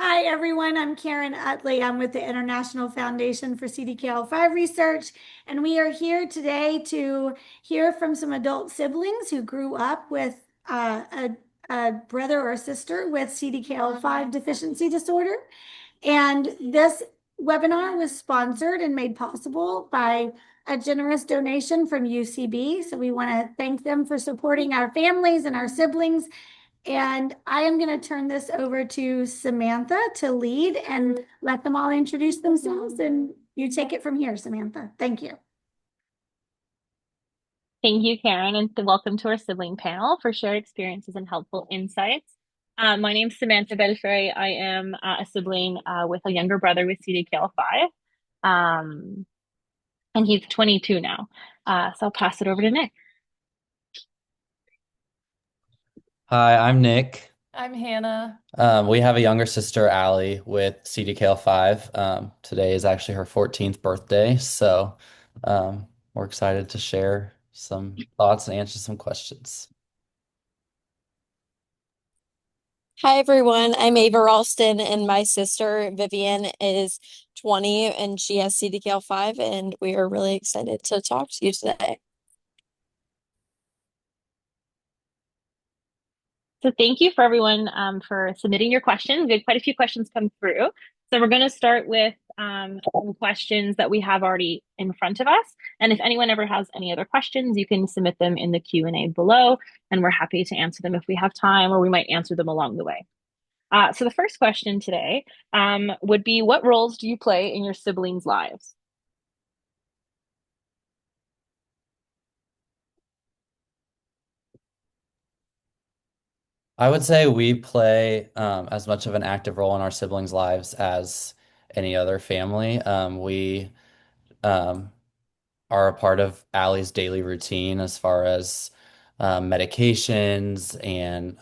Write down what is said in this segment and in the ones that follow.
Hi, everyone. I'm Karen Utley. I'm with the International Foundation for CDKL5 Research, and we are here today to hear from some adult siblings who grew up with a brother or sister with CDKL5 deficiency disorder. And this webinar was sponsored and made possible by a generous donation from UCB. So we want to thank them for supporting our families and our siblings. And I am going to turn this over to Samantha to lead and let them all introduce themselves. And you take it from here, Samantha. Thank you. Thank you, Karen, and welcome to our sibling panel for shared experiences and helpful insights. My name's Samantha Belfray. I am a sibling with a younger brother with CDKL5, um, and he's 22 now. So I'll pass it over to Nick. Hi, I'm Nick. I'm Hannah. We have a younger sister, Allie, with CDKL5. Today is actually her 14th birthday, so we're excited to share some thoughts and answer some questions. Hi, everyone. I'm Ava Ralston, and my sister Vivian is 20 and she has CDKL5, and we are really excited to talk to you today. So thank you for everyone for submitting your questions. We had quite a few questions come through. So we're going to start with some questions that we have already in front of us. And if anyone ever has any other questions, you can submit them in the Q&A below, and we're happy to answer them if we have time, or we might answer them along the way. So the first question today would be, what roles do you play in your siblings' lives? I would say we play as much of an active role in our siblings' lives as any other family. We um, are a part of Allie's daily routine as far as medications and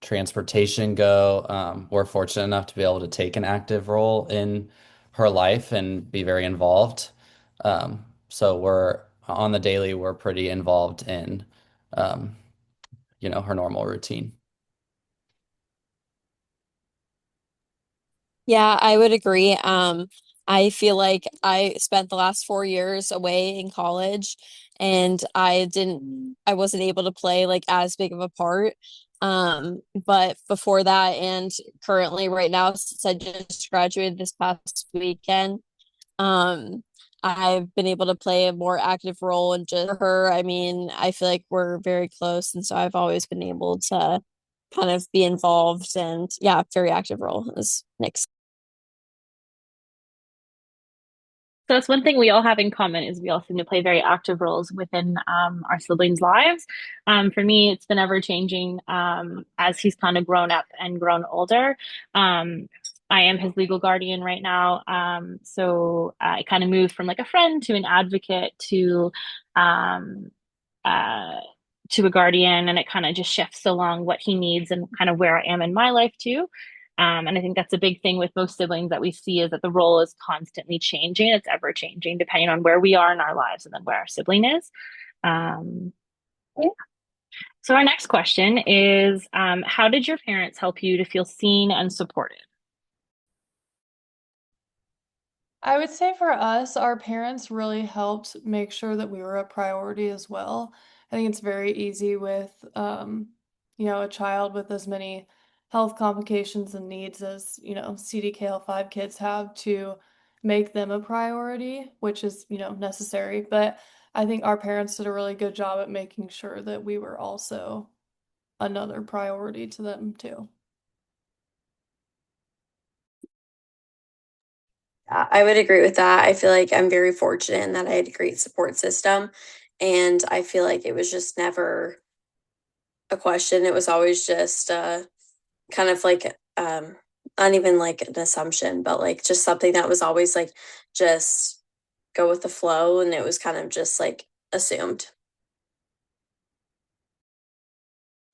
transportation go. We're fortunate enough to be able to take an active role in her life and be very involved. So we're on the daily, we're pretty involved in, um, her normal routine. Yeah, I would agree. I feel like I spent the last 4 years away in college, and I wasn't able to play like as big of a part. But before that and currently right now, since I just graduated this past weekend, um, I've been able to play a more active role in just for her. I mean, I feel like we're very close, and so I've always been able to kind of be involved and yeah, very active role is Nick's. So that's one thing we all have in common is we all seem to play very active roles within our siblings' lives. For me, it's been ever changing as he's kind of grown up and grown older. Um, I am his legal guardian right now. So I kind of moved from like a friend to an advocate um, uh, to a guardian, and it kind of just shifts along what he needs and kind of where I am in my life too. And I think that's a big thing with most siblings that we see is that the role is constantly changing. It's ever changing depending on where we are in our lives and then where our sibling is. Um, yeah. So our next question is, how did your parents help you to feel seen and supported? I would say for us, our parents really helped make sure that we were a priority as well. I think it's very easy with, a child with as many health complications and needs as, CDKL5 kids have to make them a priority, which is, necessary. But I think our parents did a really good job at making sure that we were also another priority to them too. I would agree with that. I feel like I'm very fortunate in that I had a great support system. And I feel like it was just never a question. It was always just kind of like, not even like an assumption, but like just something that was always like, just go with the flow. And it was kind of just like assumed.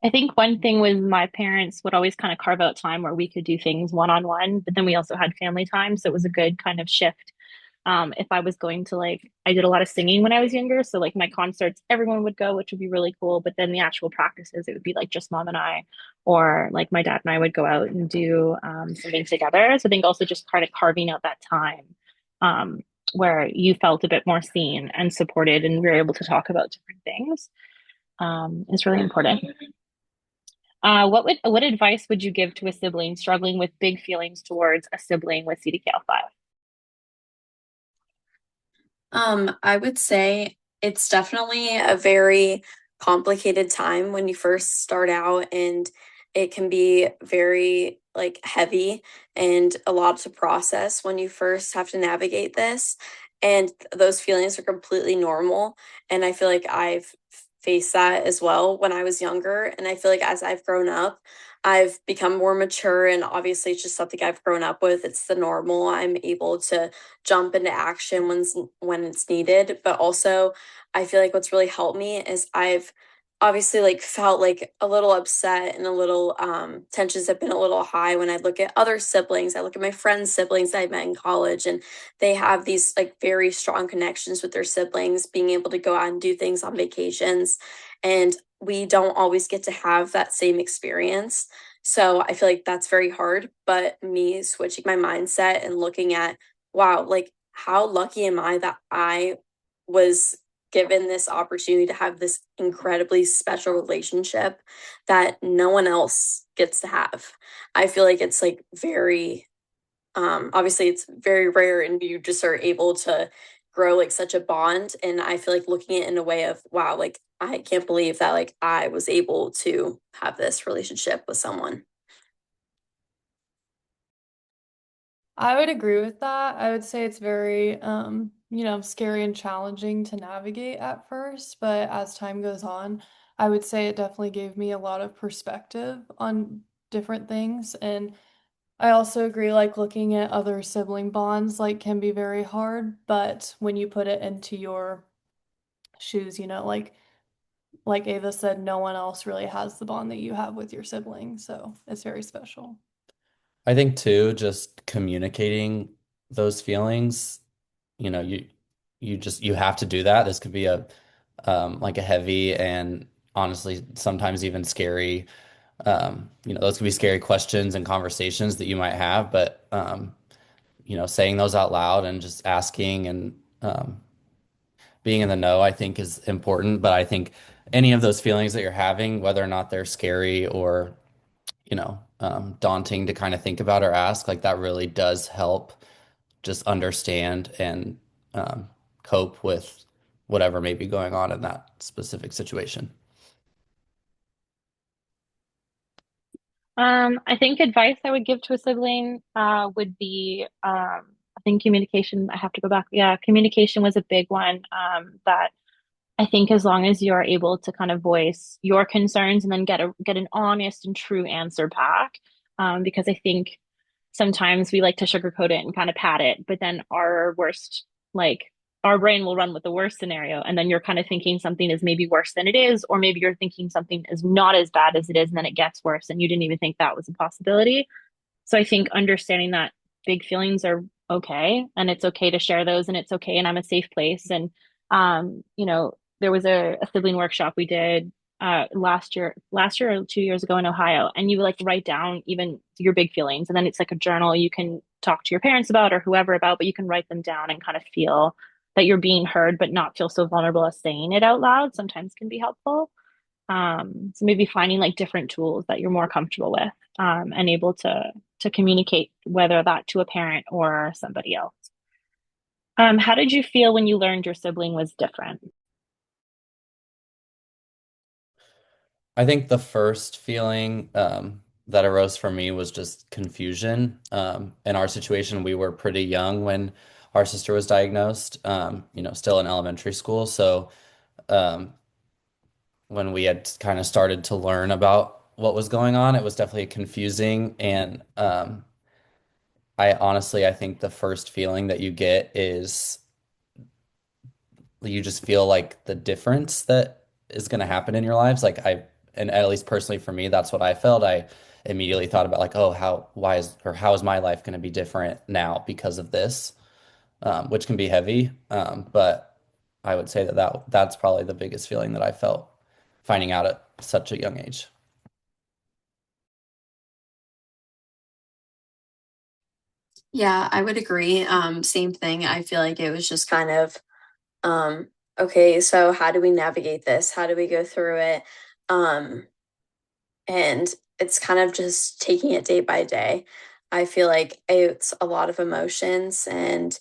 I think one thing was my parents would always kind of carve out time where we could do things one on one, but then we also had family time. So it was a good kind of shift If I was going to like, I did a lot of singing when I was younger. So like my concerts, everyone would go, which would be really cool. But then the actual practices, it would be like just mom and I, or like my dad and I would go out and do something together. So I think also just kind of carving out that time um, where you felt a bit more seen and supported and we were able to talk about different things is really important. What advice would you give to a sibling struggling with big feelings towards a sibling with CDKL5? I would say it's definitely a very complicated time when you first start out, and it can be very like heavy and a lot to process when you first have to navigate this. And those feelings are completely normal. And I feel like I've faced that as well when I was younger. And I feel like as I've grown up, I've become more mature, and obviously it's just something I've grown up with. It's the normal. I'm able to jump into action when it's needed. But also, I feel like what's really helped me is I've obviously like felt like a little upset, and a little tensions have been a little high when I look at other siblings. I look at my friends' siblings that I met in college, and they have these like very strong connections with their siblings, being able to go out and do things on vacations. And we don't always get to have that same experience. So I feel like that's very hard. But me switching my mindset and looking at, wow, like how lucky am I that I was given this opportunity to have this incredibly special relationship that no one else gets to have. I feel like it's like very obviously it's very rare, and you just are able to grow like such a bond. And I feel like looking at it in a way of, wow, like I can't believe that like I was able to have this relationship with someone. I would agree with that. I would say it's very, scary and challenging to navigate at first, but as time goes on, I would say it definitely gave me a lot of perspective on different things. And I also agree, like looking at other sibling bonds, like can be very hard, but when you put it into your shoes, like Ava said, no one else really has the bond that you have with your sibling, so it's very special. I think too, just communicating those feelings, you know, you have to do that. This could be a like a heavy and honestly sometimes even scary those could be scary questions and conversations that you might have, but saying those out loud and just asking and being in the know, I think is important. But I think any of those feelings that you're having, whether or not they're scary or daunting to kind of think about or ask, like that really does help just understand and um, cope with whatever may be going on in that specific situation. I think advice I would give to a sibling would be I think communication. I have to go back. Yeah, communication was a big one that I think as long as you are able to kind of voice your concerns and then get an honest and true answer back, because I think sometimes we like to sugarcoat it and kind of pat it, but then like our brain will run with the worst scenario, and then you're kind of thinking something is maybe worse than it is, or maybe you're thinking something is not as bad as it is, and then it gets worse, and you didn't even think that was a possibility. So I think understanding that big feelings are okay, and it's okay to share those, and it's okay, and I'm a safe place. And there was a sibling workshop we did last year or 2 years ago in Ohio, and you like write down even your big feelings, and then it's like a journal you can talk to your parents about or whoever about, but you can write them down and kind of feel that you're being heard, but not feel so vulnerable as saying it out loud sometimes can be helpful. So maybe finding like different tools that you're more comfortable with and able to communicate whether that to a parent or somebody else. How did you feel when you learned your sibling was different? I think the first feeling that arose for me was just confusion. In our situation, we were pretty young when our sister was diagnosed, still in elementary school. So um, when we had kind of started to learn about what was going on, it was definitely confusing. And I think the first feeling that you get is you just feel like the difference that is going to happen in your lives. And at least personally for me, that's what I felt. I immediately thought about like, oh, how is my life going to be different now because of this? which can be heavy. But I would say that's probably the biggest feeling that I felt finding out at such a young age. Yeah, I would agree. Same thing. I feel like it was just kind of, um, okay, so how do we navigate this? How do we go through it? Um, and it's kind of just taking it day by day. I feel like it's a lot of emotions, and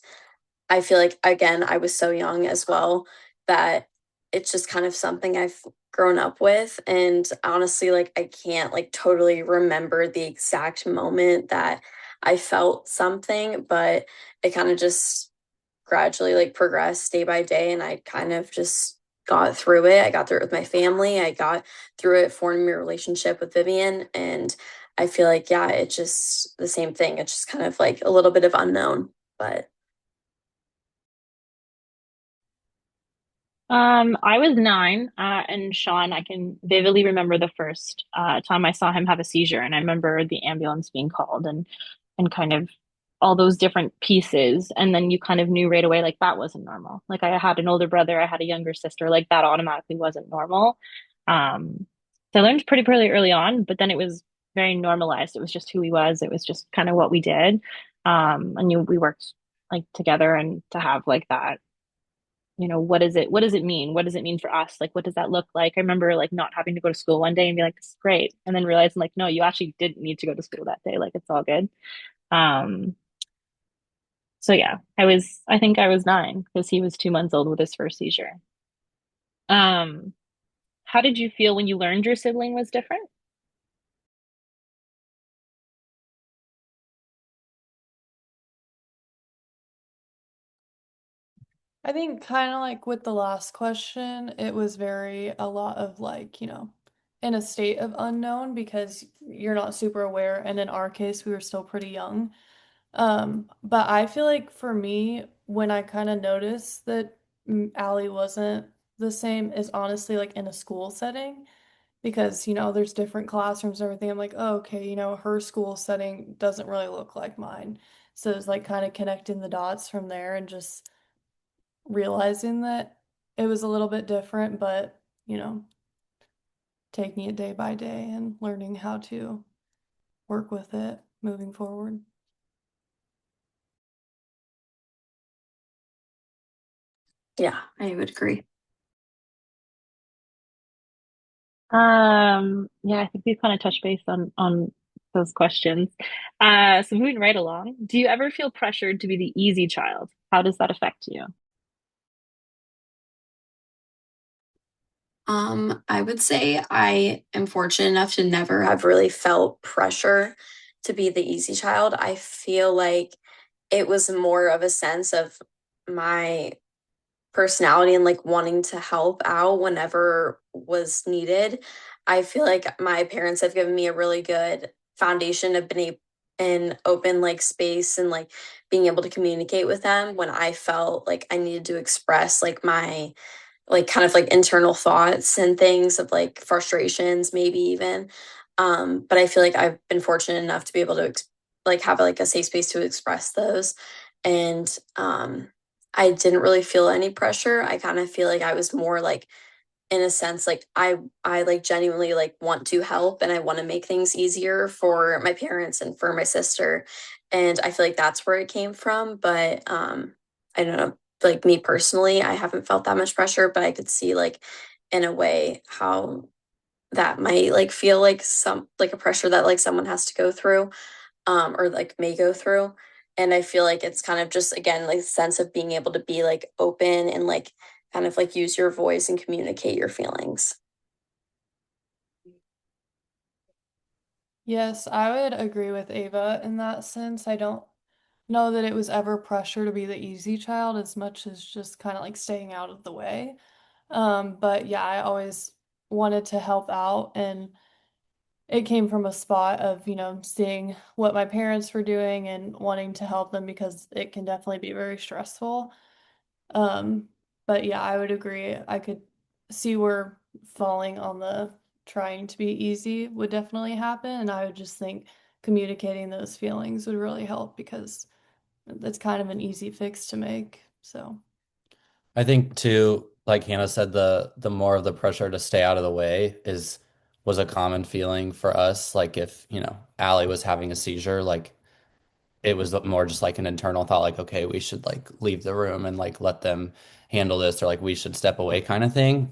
I feel like, again, I was so young as well that it's just kind of something I've grown up with. And honestly, like, I can't like totally remember the exact moment that I felt something, but it kind of just gradually like progressed day by day. And I kind of just got through it. I got through it with my family. I got through it forming a relationship with Vivian. And I feel like, yeah, it's just the same thing. It's just kind of like a little bit of unknown, but I was 9, and Sean, I can vividly remember the first time I saw him have a seizure, and I remember the ambulance being called and kind of all those different pieces, and then you kind of knew right away like that wasn't normal. Like I had an older brother, I had a younger sister, like that automatically wasn't normal. So I learned pretty early on, but then it was very normalized. It was just who he was. It was just kind of what we did. And we worked like together and to have like that what does it mean? What does it mean for us? Like, what does that look like? I remember like not having to go to school one day and be like, this is great. And then realizing like, no, you actually didn't need to go to school that day. Like, it's all good. Um, so yeah, I think I was 9 because he was 2 months old with his first seizure. Um, how did you feel when you learned your sibling was different? I think kind of like with the last question, it was very a lot of like, in a state of unknown because you're not super aware. And in our case, we were still pretty young. But I feel like for me, when I kind of noticed that Allie wasn't the same is honestly like in a school setting because, there's different classrooms and everything. I'm like, oh, okay, her school setting doesn't really look like mine. So it's like kind of connecting the dots from there and just realizing that it was a little bit different, but, taking it day by day and learning how to work with it moving forward. yeah, I would agree. Yeah, I think we've kind of touched base on those questions. So moving right along, do you ever feel pressured to be the easy child? How does that affect you? I would say I am fortunate enough to never have really felt pressure to be the easy child. I feel like it was more of a sense of my personality and like wanting to help out whenever was needed. I feel like my parents have given me a really good foundation of being in open like space and like being able to communicate with them when I felt like I needed to express like my like kind of like internal thoughts and things of like frustrations maybe even but I feel like I've been fortunate enough to be able to like have like a safe space to express those and I didn't really feel any pressure. I kind of feel like I was more like in a sense like I like genuinely like want to help and I want to make things easier for my parents and for my sister and I feel like that's where it came from but I don't know like me personally I haven't felt that much pressure but I could see like in a way how that might like feel like some like a pressure that like someone has to go through or like may go through and I feel like it's kind of just again like a sense of being able to be like open and like kind of like use your voice and communicate your feelings. Yes, I would agree with Ava in that sense. I don't know that it was ever pressure to be the easy child as much as just kind of like staying out of the way. But yeah, I always wanted to help out and it came from a spot of, seeing what my parents were doing and wanting to help them because it can definitely be very stressful. Um, but yeah, I would agree. I could see where falling on the trying to be easy would definitely happen. And I would just think communicating those feelings would really help because it's kind of an easy fix to make. So I think too, like Hannah said, the more of the pressure to stay out of the way is was a common feeling for us. Like if, Allie was having a seizure, like it was more just like an internal thought, like, okay, we should like leave the room and like let them handle this, or like we should step away kind of thing.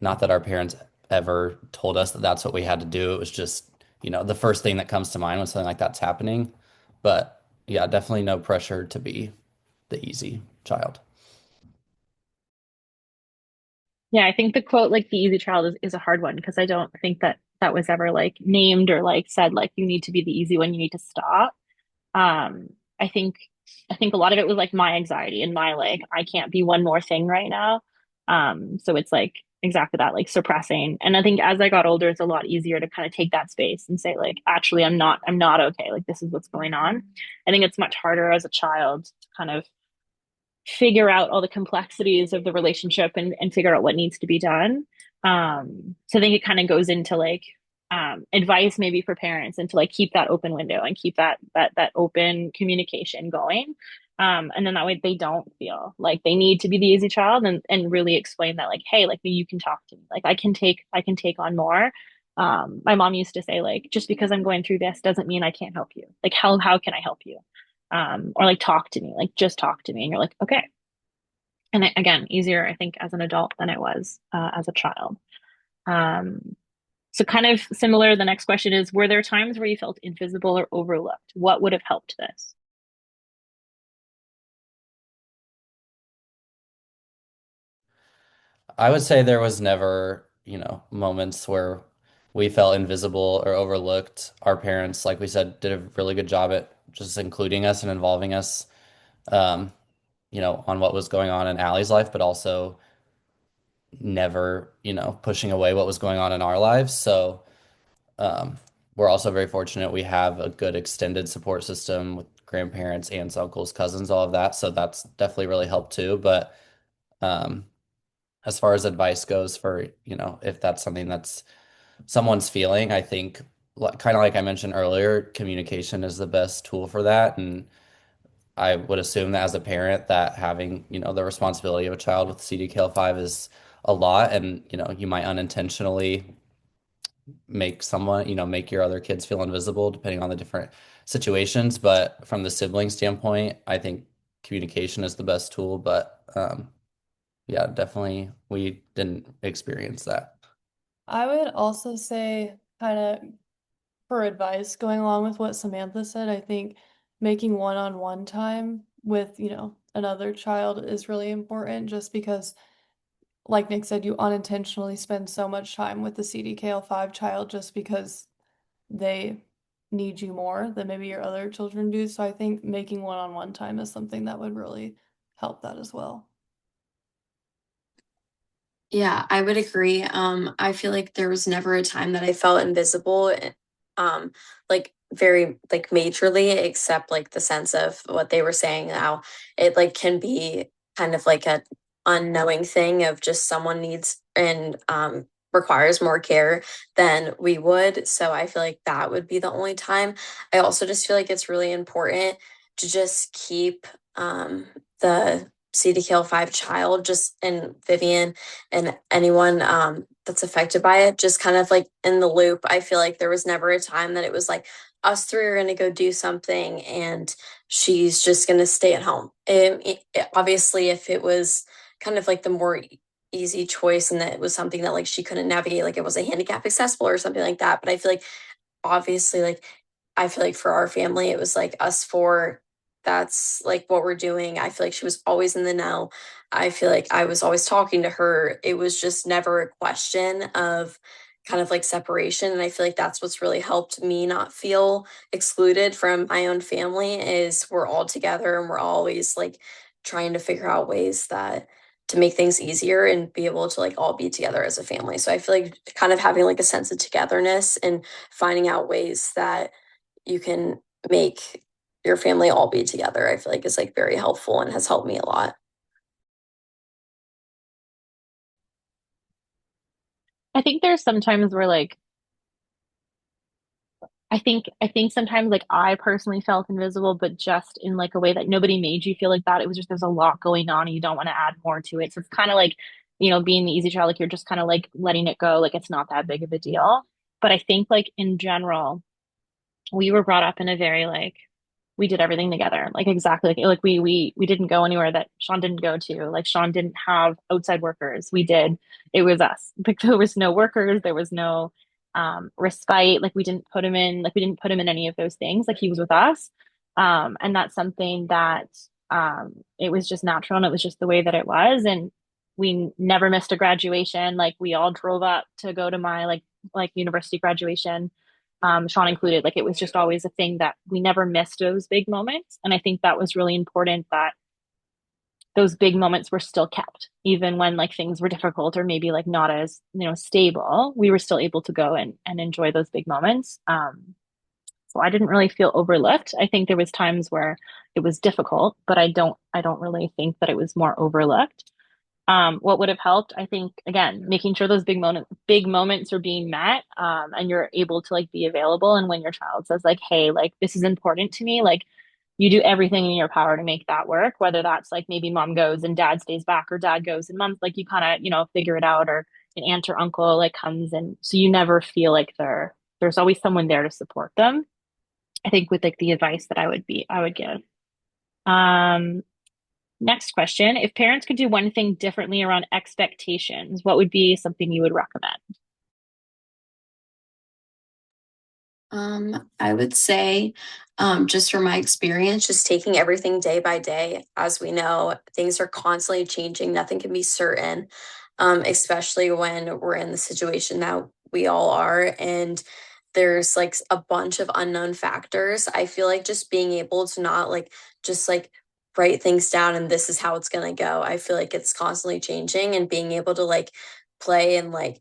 Not that our parents ever told us that that's what we had to do. It was just, the first thing that comes to mind when something like that's happening. But yeah, definitely no pressure to be the easy child. Yeah, I think the quote like the easy child is a hard one because I don't think that that was ever like named or like said like you need to be the easy one, you need to stop. Um, I think I think a lot of it was like my anxiety and my like I can't be one more thing right now. So it's like exactly that, like suppressing. And I think as I got older, it's a lot easier to kind of take that space and say like, actually, I'm not okay. Like this is what's going on. I think it's much harder as a child to kind of figure out all the complexities of the relationship and figure out what needs to be done. So I think it kind of goes into like advice maybe for parents and to like keep that open window and keep that open communication going. And then that way they don't feel like they need to be the easy child and really explain that like, hey, like you can talk to me. Like I can take on more. My mom used to say like, just because I'm going through this doesn't mean I can't help you. Like how can I help you? Or like talk to me, like just talk to me. And you're like, okay. And again, easier, I think, as an adult than it was as a child. Um, so, kind of similar, the next question is, were there times where you felt invisible or overlooked? What would have helped this? I would say there was never, moments where we felt invisible or overlooked. Our parents, like we said, did a really good job at just including us and involving us, um, on what was going on in Allie's life, but also never, pushing away what was going on in our lives. So, um, we're also very fortunate we have a good extended support system with grandparents, aunts, uncles, cousins, all of that. So that's definitely really helped too. But um, as far as advice goes for, if that's something that's someone's feeling, I think kind of like I mentioned earlier, communication is the best tool for that. And I would assume that as a parent that having, the responsibility of a child with CDKL5 is a lot. And, you might unintentionally make someone, make your other kids feel invisible depending on the different situations. But from the sibling standpoint, I think communication is the best tool. But yeah, definitely we didn't experience that. I would also say, kind of for advice, going along with what Samantha said, I think making one-on-one time with, another child is really important just because, like Nick said, you unintentionally spend so much time with the CDKL5 child just because they need you more than maybe your other children do. So I think making one-on-one time is something that would really help that as well. Yeah, I would agree. I feel like there was never a time that I felt invisible, like very like majorly, except like the sense of what they were saying now. It like can be kind of like a unknowing thing of just someone needs and requires more care than we would. So I feel like that would be the only time. I also just feel like it's really important to just keep the CDKL5 child just and Vivian and anyone that's affected by it just kind of like in the loop. I feel like there was never a time that it was like us three are going to go do something and she's just going to stay at home. Obviously, if it was kind of like the more easy choice and that it was something that like she couldn't navigate, like it was a handicap accessible or something like that. But I feel like obviously like I feel like for our family it was like us four, that's like what we're doing. I feel like she was always in the know. I feel like I was always talking to her. It was just never a question of kind of like separation, and I feel like that's what's really helped me not feel excluded from my own family is we're all together and we're always like trying to figure out ways that to make things easier and be able to like all be together as a family. So I feel like kind of having like a sense of togetherness and finding out ways that you can make your family all be together, I feel like is like very helpful and has helped me a lot. I think there's sometimes where like I think sometimes like I personally felt invisible, but just in like a way that nobody made you feel like that. It was just there's a lot going on and you don't want to add more to it. So it's kind of like, being the easy child, like you're just kind of like letting it go, like it's not that big of a deal. But I think like in general, we were brought up in a very like we did everything together. Like exactly like we didn't go anywhere that Sean didn't go to. Like Sean didn't have outside workers. We did. It was us. Like there was no workers, there was no respite. Like we didn't put him in any of those things. Like he was with us. And that's something that it was just natural and it was just the way that it was. And we never missed a graduation. Like we all drove up to go to my like university graduation, Sean included. Like it was just always a thing that we never missed those big moments. And I think that was really important that those big moments were still kept, even when like things were difficult or maybe like not as, stable. We were still able to go and enjoy those big moments. So I didn't really feel overlooked. I think there was times where it was difficult, but I don't really think that it was more overlooked. What would have helped, I think, again, making sure those big moments are being met, and you're able to like be available. And when your child says like, "Hey, like this is important to me," like you do everything in your power to make that work. Whether that's like maybe mom goes and dad stays back, or dad goes and mom's like you kind of figure it out, or an aunt or uncle like comes, and so you never feel like there's always someone there to support them. I think with like the advice that I would give. Um, Next question. If parents could do one thing differently around expectations, what would be something you would recommend? I would say, just from my experience, just taking everything day by day. As we know, things are constantly changing. Nothing can be certain, especially when we're in the situation that we all are. And there's like a bunch of unknown factors. I feel like just being able to not like just like write things down and this is how it's going to go. I feel like it's constantly changing and being able to like play and like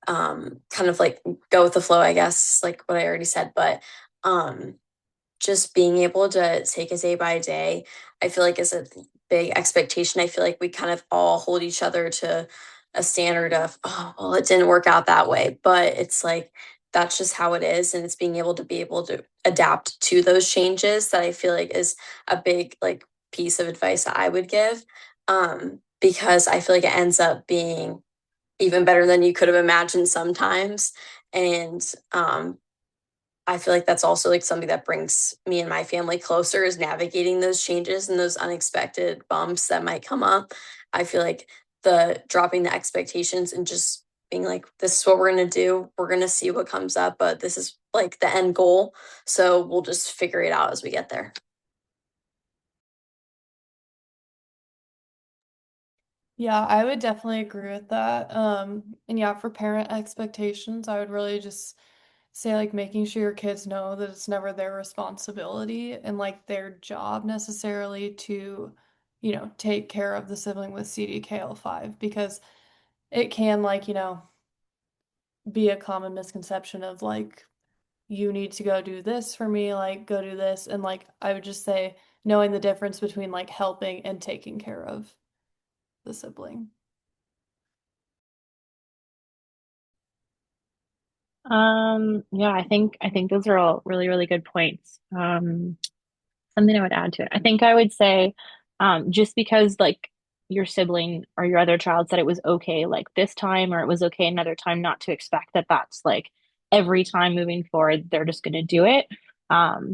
kind of like go with the flow, I guess, like what I already said, but um just being able to take it day by day, I feel like is a big expectation. I feel like we kind of all hold each other to a standard of, oh, well, it didn't work out that way. But it's like that's just how it is. And it's being able to adapt to those changes that I feel like is a big like piece of advice that I would give. Because I feel like it ends up being even better than you could have imagined sometimes. And I feel like that's also like something that brings me and my family closer is navigating those changes and those unexpected bumps that might come up. I feel like the dropping the expectations and just being like, this is what we're going to do. We're going to see what comes up, but this is like the end goal. So we'll just figure it out as we get there. Yeah, I would definitely agree with that. And yeah, for parent expectations, I would really just say like making sure your kids know that it's never their responsibility and like their job necessarily to, take care of the sibling with CDKL5 because it can like, be a common misconception of like you need to go do this for me, like go do this. And like I would just say knowing the difference between like helping and taking care of the sibling. Yeah, I think those are all really, really good points. Something I would add to it. I think I would say, just because like your sibling or your other child said it was okay like this time or it was okay another time, not to expect that that's like every time moving forward they're just going to do it.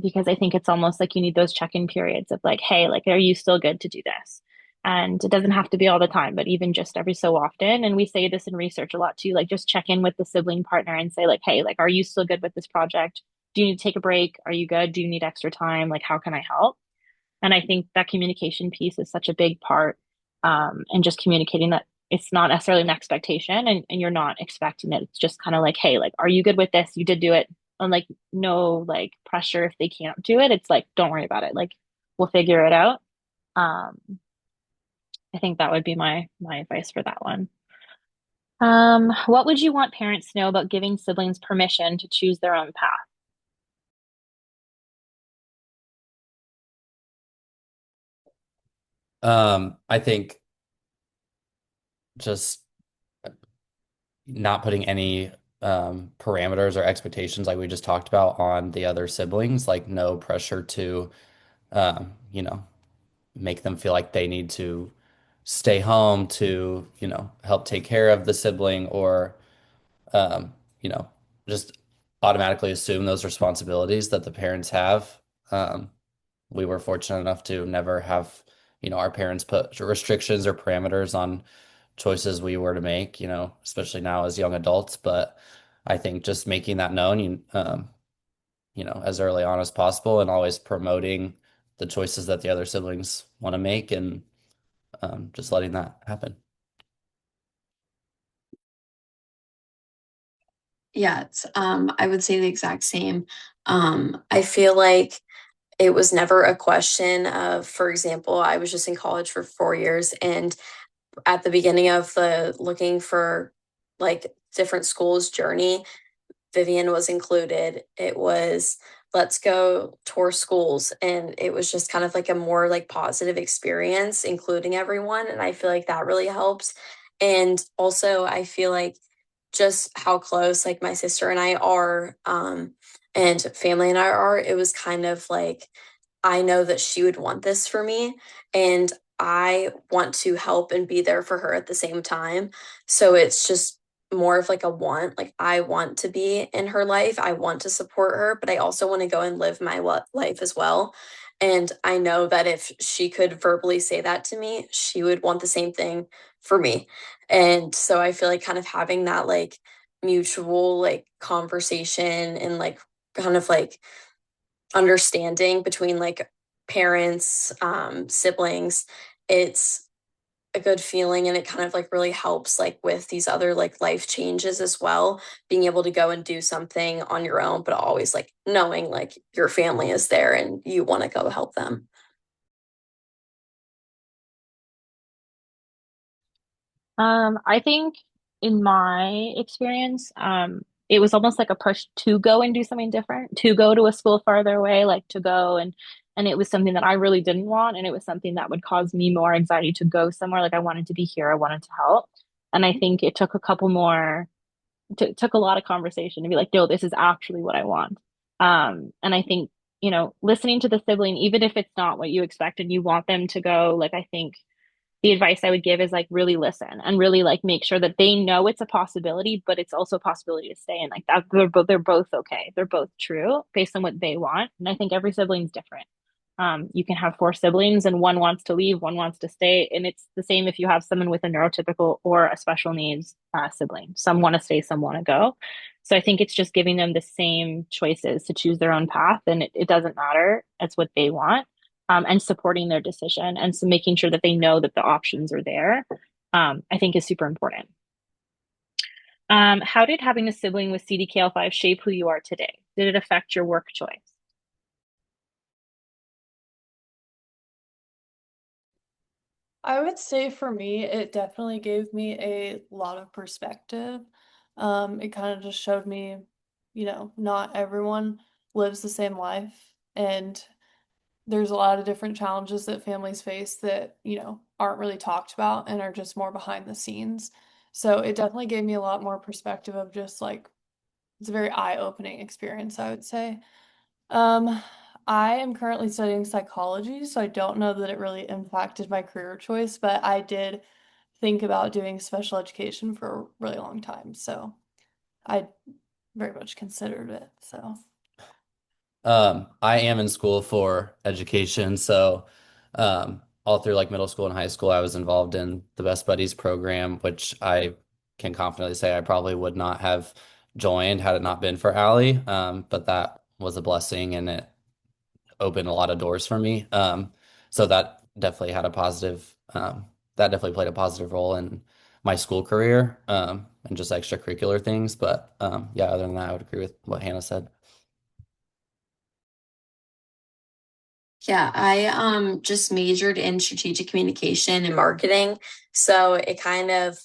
Because I think it's almost like you need those check-in periods of like, hey, like, are you still good to do this? And it doesn't have to be all the time, but even just every so often. And we say this in research a lot too, like just check in with the sibling partner and say like, hey, like, are you still good with this project? Do you need to take a break? Are you good? Do you need extra time? Like, how can I help? And I think that communication piece is such a big part. And just communicating that it's not necessarily an expectation and you're not expecting it. It's just kind of like, hey, like, are you good with this? You did do it. And like, no, like pressure if they can't do it. It's like, don't worry about it. Like, we'll figure it out. Um, I think that would be my advice for that one. What would you want parents to know about giving siblings permission to choose their own path? I think just not putting any parameters or expectations like we just talked about on the other siblings, like no pressure to, you know, make them feel like they need to stay home to, help take care of the sibling or, um, you know, just automatically assume those responsibilities that the parents have. Um, we were fortunate enough to never have, our parents put restrictions or parameters on choices we were to make, especially now as young adults. But I think just making that known, as early on as possible and always promoting the choices that the other siblings want to make and just letting that happen. Yeah, I would say the exact same. I feel like it was never a question of, for example, I was just in college for 4 years, and at the beginning of the looking for like different schools journey, Vivian was included. It was let's go tour schools, and it was just kind of like a more like positive experience including everyone, and I feel like that really helps. And also I feel like just how close like my sister and I are, and family and I are, it was kind of like I know that she would want this for me, and I want to help and be there for her at the same time. So it's just more of like a want. Like I want to be in her life. I want to support her, but I also want to go and live my life as well. And I know that if she could verbally say that to me, she would want the same thing for me. And so I feel like kind of having that like mutual like conversation and like kind of like understanding between like parents, siblings, it's a good feeling, and it kind of like really helps like with these other like life changes as well, being able to go and do something on your own, but always like knowing like your family is there and you want to go help them. I think in my experience, it was almost like a push to go and do something different, to go to a school farther away, like to go and it was something that I really didn't want, and it was something that would cause me more anxiety to go somewhere. Like I wanted to be here, I wanted to help, and I think it took a couple more, took a lot of conversation to be like, no, this is actually what I want. And I think listening to the sibling, even if it's not what you expect and you want them to go, like I think the advice I would give is like really listen and really like make sure that they know it's a possibility, but it's also a possibility to stay. And like that they're both okay. They're both true based on what they want. And I think every sibling's different. You can have four siblings and one wants to leave, one wants to stay. And it's the same if you have someone with a neurotypical or a special needs sibling. Some want to stay, some want to go. So I think it's just giving them the same choices to choose their own path. And it doesn't matter. It's what they want, and supporting their decision. And so making sure that they know that the options are there, I think is super important. How did having a sibling with CDKL5 shape who you are today? Did it affect your work choice? I would say for me, it definitely gave me a lot of perspective. It kind of just showed me, not everyone lives the same life, and there's a lot of different challenges that families face that, aren't really talked about and are just more behind the scenes. So it definitely gave me a lot more perspective of just like, it's a very eye-opening experience, I would say. Um, I am currently studying psychology, so I don't know that it really impacted my career choice, but I did think about doing special education for a really long time, so I very much considered it. So I am in school for education, so all through like middle school and high school, I was involved in the Best Buddies program, which I can confidently say I probably would not have joined had it not been for Allie. But that was a blessing, and it opened a lot of doors for me. So that definitely played a positive role in my school career, and just extracurricular things. But yeah, other than that, I would agree with what Hannah said. Yeah, I just majored in strategic communication and marketing. So it kind of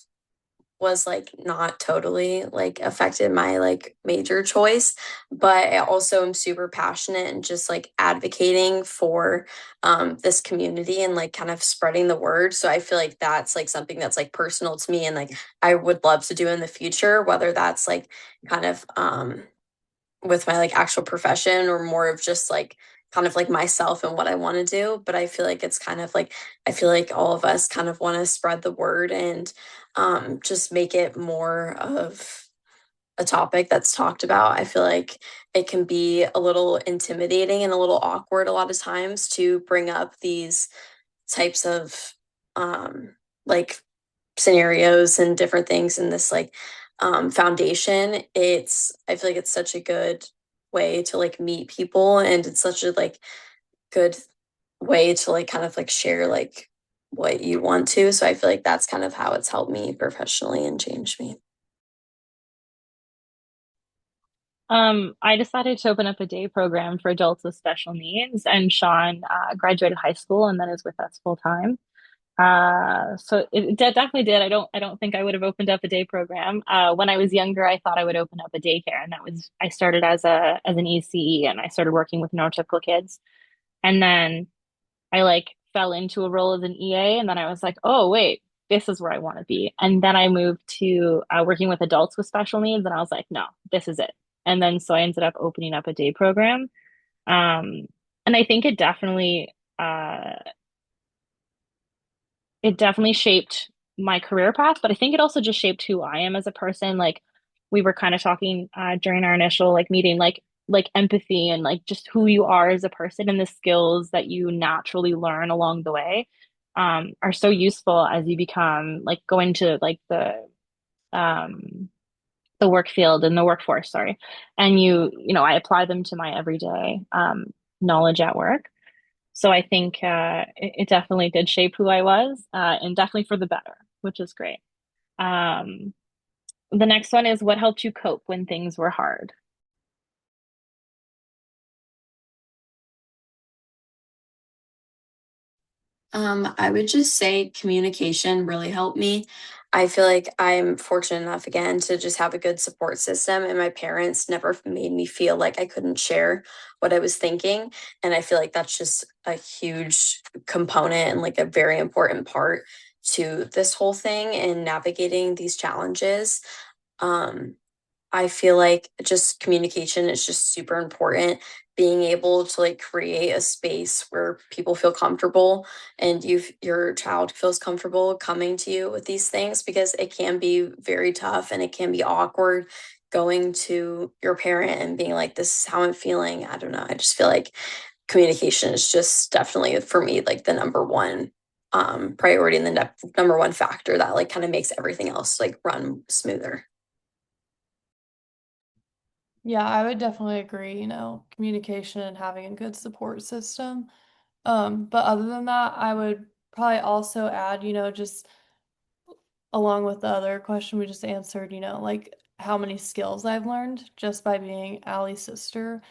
was like not totally like affected my like major choice, but I also am super passionate and just like advocating for this community and like kind of spreading the word. So I feel like that's like something that's like personal to me and like I would love to do in the future, whether that's like kind of with my like actual profession or more of just like kind of like myself and what I want to do. But I feel like it's kind of like I feel like all of us kind of want to spread the word and just make it more of a topic that's talked about. I feel like it can be a little intimidating and a little awkward a lot of times to bring up these types of like scenarios and different things in this like foundation. It's I feel like it's such a good way to like meet people and it's such a like good way to like kind of like share like what you want to. So I feel like that's kind of how it's helped me professionally and changed me. I decided to open up a day program for adults with special needs, and Sean graduated high school and then is with us full time. So it definitely did. I don't think I would have opened up a day program. When I was younger, I thought I would open up a daycare, and that was I started as an ECE, and I started working with neurotypical kids, and then I like fell into a role as an EA, and then I was like, oh wait, this is where I want to be. And then I moved to working with adults with special needs, and I was like, no, this is it. And then so I ended up opening up a day program. Um, and I think uh, it definitely shaped my career path, but I think it also just shaped who I am as a person. Like we were kind of talking during our initial like meeting, like empathy and like just who you are as a person and the skills that you naturally learn along the way are so useful as you become like go into like the work field and the workforce, sorry. And I apply them to my everyday knowledge at work. So I think it definitely did shape who I was, and definitely for the better, which is great. Um, the next one is what helped you cope when things were hard? I would just say communication really helped me. I feel like I'm fortunate enough again to just have a good support system, and my parents never made me feel like I couldn't share what I was thinking. And I feel like that's just a huge component and like a very important part to this whole thing and navigating these challenges. Um, I feel like just communication is just super important. Being able to like create a space where people feel comfortable and your child feels comfortable coming to you with these things because it can be very tough and it can be awkward going to your parent and being like, this is how I'm feeling. I don't know. I just feel like communication is just definitely for me like the number one priority and the number one factor that like kind of makes everything else like run smoother. Yeah, I would definitely agree, communication and having a good support system. But other than that, I would probably also add, just along with the other question we just answered, like how many skills I've learned just by being Allie's sister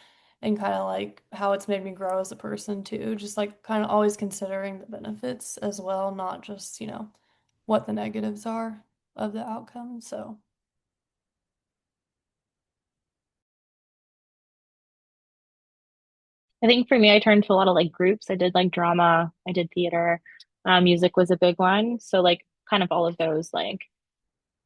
and kind of like how it's made me grow as a person too. Just like kind of always considering the benefits as well, not just, what the negatives are of the outcome. So, I think for me, I turned to a lot of like groups. I did like drama, I did theater, music was a big one. So like kind of all of those like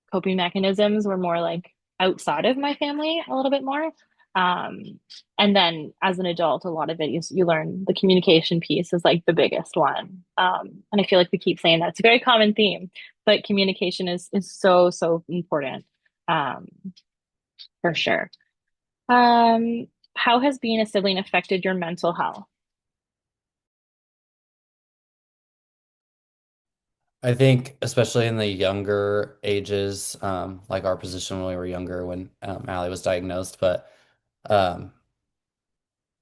coping mechanisms were more like outside of my family a little bit more. Um, and then as an adult, a lot of it you learn the communication piece is like the biggest one. And I feel like we keep saying that it's a very common theme, but communication is so important, um, for sure. Um, how has being a sibling affected your mental health? I think, especially in the younger ages, like our position when we were younger, when Allie was diagnosed, but um,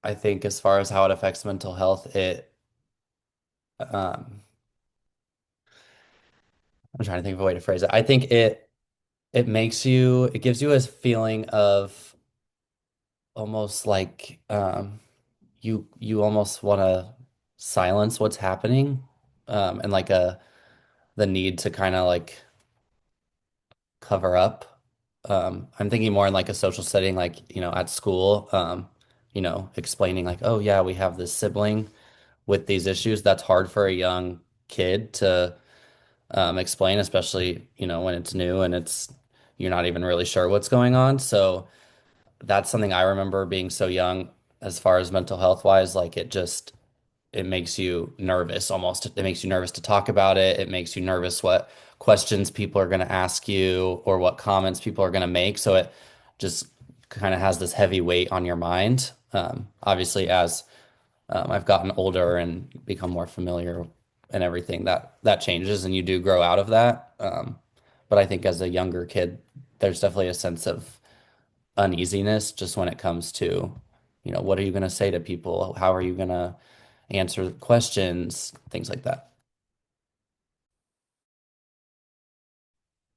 I think as far as how it affects mental health, um, I'm trying to think of a way to phrase it. I think it gives you a feeling of almost like you almost want to silence what's happening, and like the need to kind of like cover up. I'm thinking more in like a social setting, like, at school, explaining like, oh yeah, we have this sibling with these issues. That's hard for a young kid to explain, especially, when it's new and you're not even really sure what's going on. So that's something I remember being so young as far as mental health wise, like it makes you nervous almost. It makes you nervous to talk about it. It makes you nervous what questions people are going to ask you or what comments people are going to make. So it just kind of has this heavy weight on your mind. Obviously, as I've gotten older and become more familiar and everything, that changes and you do grow out of that. But I think as a younger kid, there's definitely a sense of uneasiness just when it comes to, what are you going to say to people? How are you going to answer questions, things like that.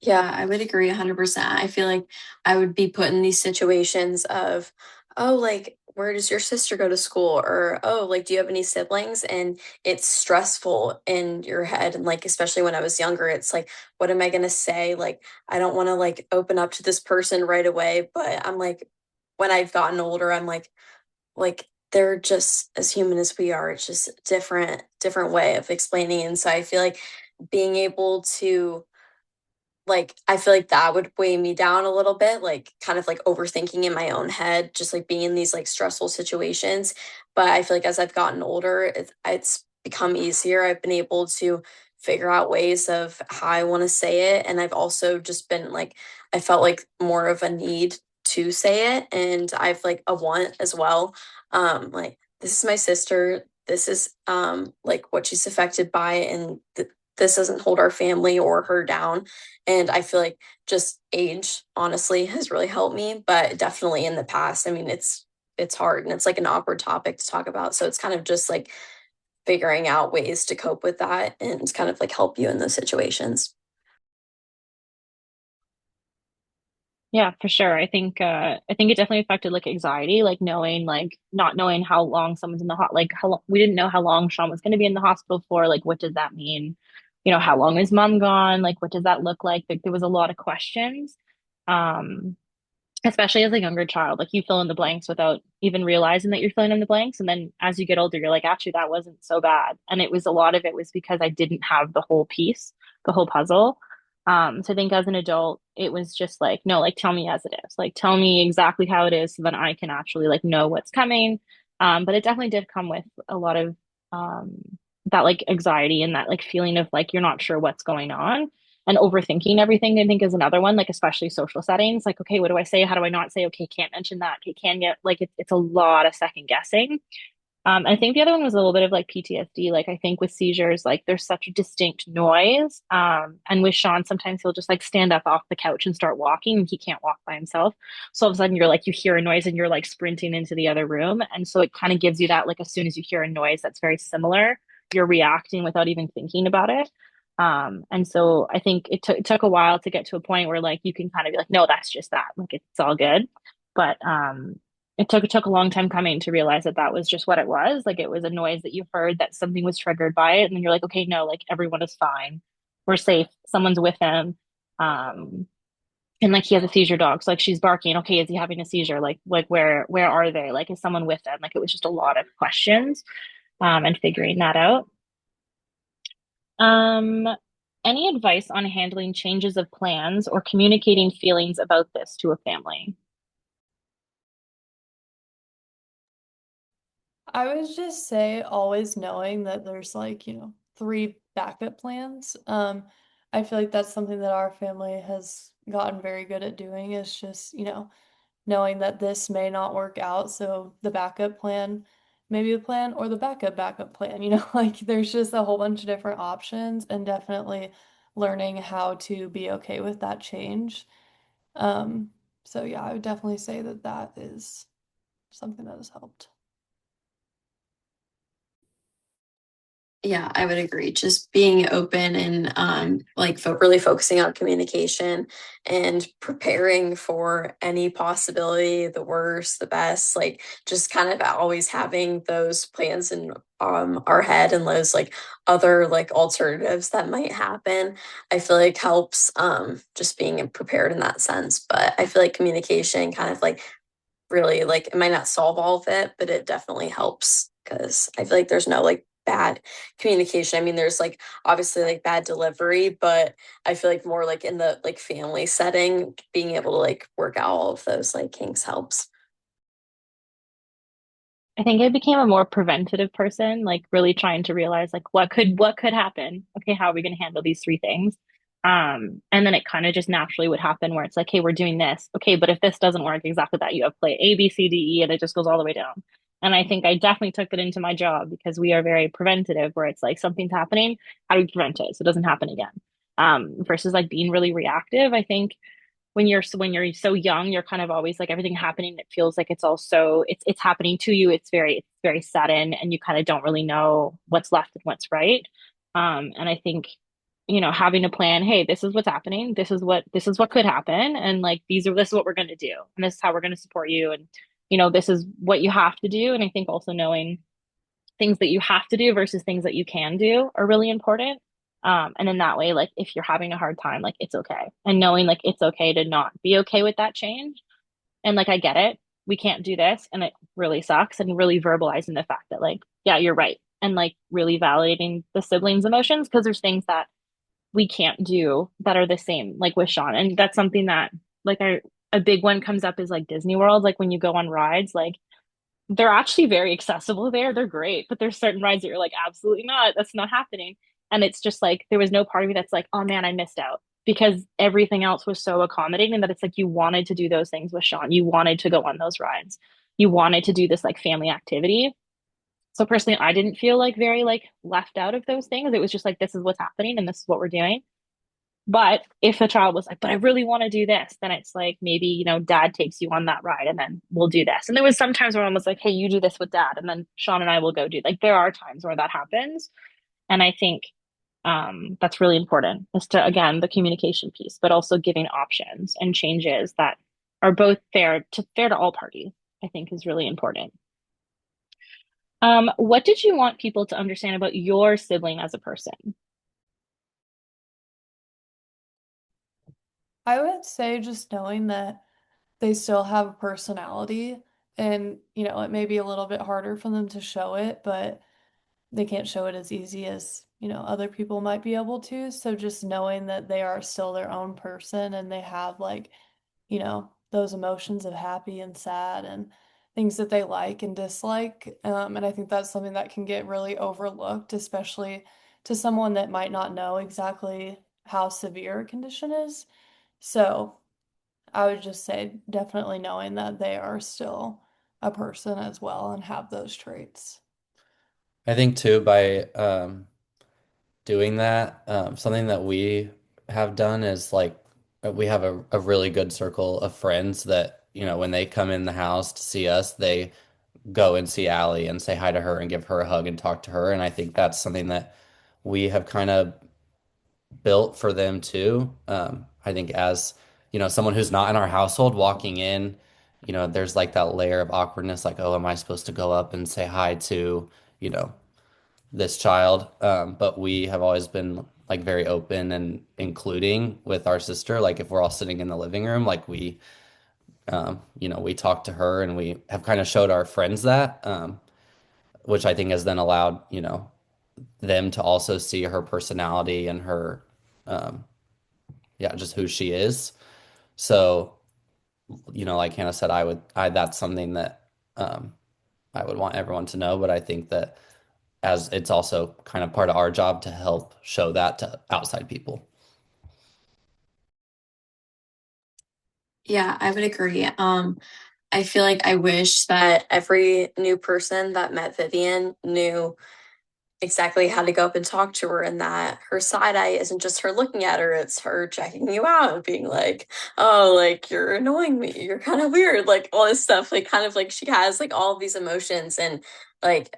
Yeah, I would agree 100%. I feel like I would be put in these situations of, oh, like, where does your sister go to school? Or, oh, like, do you have any siblings? And it's stressful in your head. And, like, especially when I was younger, it's like, what am I going to say? Like, I don't want to, like, open up to this person right away. But I'm like, when I've gotten older, I'm like, they're just as human as we are. It's just a different way of explaining. And so I feel like being able to like I feel like that would weigh me down a little bit, like kind of like overthinking in my own head, just like being in these like stressful situations. But I feel like as I've gotten older, it's become easier. I've been able to figure out ways of how I want to say it. And I've also just been like, I felt like more of a need to say it. And I've like a want as well. Like, this is my sister. This is like what she's affected by. And this doesn't hold our family or her down, and I feel like just age, honestly, has really helped me. But definitely in the past, I mean, it's hard and it's like an awkward topic to talk about. So it's kind of just like figuring out ways to cope with that and kind of like help you in those situations. Yeah, for sure. I think it definitely affected like anxiety, like knowing like not knowing how long someone's in the hot like how long we didn't know how long Sean was going to be in the hospital for. Like, what does that mean? How long is mom gone? Like, what does that look like there was a lot of questions. Um, Especially as a younger child, like you fill in the blanks without even realizing that you're filling in the blanks. And then as you get older, you're like, actually, that wasn't so bad. And it was a lot of it was because I didn't have the whole piece, the whole puzzle. So I think as an adult, it was just like, no, like tell me as it is. Like tell me exactly how it is so then I can actually like know what's coming. But it definitely did come with a lot of um that like anxiety and that like feeling of like you're not sure what's going on and overthinking everything. I think is another one, like especially social settings. Like, okay, what do I say? How do I not say? Okay, can't mention that. Okay, can get like it's a lot of second guessing. I think the other one was a little bit of like PTSD. Like I think with seizures, like there's such a distinct noise. And with Sean, sometimes he'll just like stand up off the couch and start walking, and he can't walk by himself. So all of a sudden you're like you hear a noise and you're like sprinting into the other room, and so it kind of gives you that like as soon as you hear a noise that's very similar, you're reacting without even thinking about it. And so I think it took a while to get to a point where like you can kind of be like, no, that's just that. Like it's all good. But it took a long time coming to realize that that was just what it was. Like it was a noise that you heard that something was triggered by it, and then you're like, okay, no, like everyone is fine, we're safe, someone's with him, um, and like he has a seizure dog, so like she's barking. Okay, is he having a seizure? Like where are they? Like is someone with them? Like it was just a lot of questions, and figuring that out. Um, any advice on handling changes of plans or communicating feelings about this to a family? I would just say always knowing that there's like, three backup plans. I feel like that's something that our family has gotten very good at doing is just, knowing that this may not work out. So the backup plan may be the plan or the backup plan, like there's just a whole bunch of different options and definitely learning how to be okay with that change. Um, so yeah, I would definitely say that that is something that has helped. Yeah, I would agree. Just being open and like really focusing on communication and preparing for any possibility, the worst, the best, like just kind of always having those plans in our head and those like other like alternatives that might happen. I feel like helps just being prepared in that sense. But I feel like communication kind of like really like it might not solve all of it, but it definitely helps because I feel like there's no like bad communication. I mean, there's like obviously like bad delivery, but I feel like more like in the like family setting, being able to like work out all of those like kinks helps. I think I became a more preventative person, like really trying to realize like what could happen. Okay, how are we going to handle these three things? And then it kind of just naturally would happen where it's like, hey, we're doing this. Okay, but if this doesn't work, exactly that. You have play A, B, C, D, E, and it just goes all the way down. And I think I definitely took it into my job because we are very preventative, where it's like something's happening, how do we prevent it so it doesn't happen again? Versus like being really reactive. I think when you're so young, you're kind of always like everything happening. It feels like it's also it's happening to you. It's very sudden, and you kind of don't really know what's left and what's right. And I think having a plan. Hey, this is what's happening. This is what could happen, and like this is what we're going to do, and this is how we're going to support you, and this is what you have to do. And I think also knowing things that you have to do versus things that you can do are really important. And in that way, like if you're having a hard time, like it's okay. And knowing like it's okay to not be okay with that change. And like I get it. We can't do this and it really sucks. And really verbalizing the fact that like, yeah, you're right. And like really validating the siblings' emotions because there's things that we can't do that are the same, like with Sean. And that's something that like a big one comes up is like Disney World, like when you go on rides, like they're actually very accessible there. They're great, but there's certain rides that you're like, absolutely not. That's not happening. And it's just like there was no part of me that's like, oh man, I missed out because everything else was so accommodating that it's like you wanted to do those things with Sean. You wanted to go on those rides. You wanted to do this like family activity. So personally, I didn't feel like very like left out of those things. It was just like this is what's happening and this is what we're doing. But if a child was like, but I really want to do this, then it's like maybe, dad takes you on that ride and then we'll do this. And there was some times where mom was like, hey, you do this with dad. And then Sean and I will go do like there are times where that happens. And I think that's really important is to again the communication piece, but also giving options and changes that are both fair to all parties, I think is really important. What did you want people to understand about your sibling as a person? I would say just knowing that they still have a personality and, it may be a little bit harder for them to show it, but they can't show it as easy as, other people might be able to. So just knowing that they are still their own person and they have like, those emotions of happy and sad and things that they like and dislike. And I think that's something that can get really overlooked, especially to someone that might not know exactly how severe a condition is. So I would just say definitely knowing that they are still a person as well and have those traits. I think too by doing that, something that we have done is like we have a really good circle of friends that, when they come in the house to see us, they go and see Allie and say hi to her and give her a hug and talk to her. And I think that's something that we have kind of built for them too. I think as, someone who's not in our household walking in, there's like that layer of awkwardness, like, oh, am I supposed to go up and say hi to, you know, this child? But we have always been like very open and including with our sister. Like if we're all sitting in the living room, like we talk to her and we have kind of showed our friends that, which I think has then allowed, them to also see her personality and her, um, yeah, just who she is. So, like Hannah said, that's something that um, I would want everyone to know. But I think that as it's also kind of part of our job to help show that to outside people. Yeah, I would agree. I feel like I wish that every new person that met Vivian knew exactly how to go up and talk to her and that her side eye isn't just her looking at her, it's her checking you out and being like, oh, like you're annoying me, you're kind of weird, like all this stuff, like kind of like she has like all of these emotions and like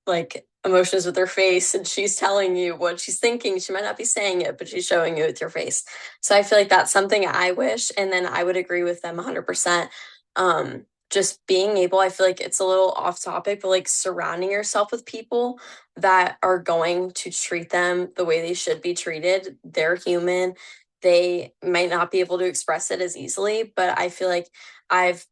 like emotions with her face, and she's telling you what she's thinking. She might not be saying it, but she's showing you with your face. So I feel like that's something I wish, and then I would agree with them 100%. Just being able, I feel like it's a little off topic, but like surrounding yourself with people that are going to treat them the way they should be treated. They're human. They might not be able to express it as easily, but I feel like I've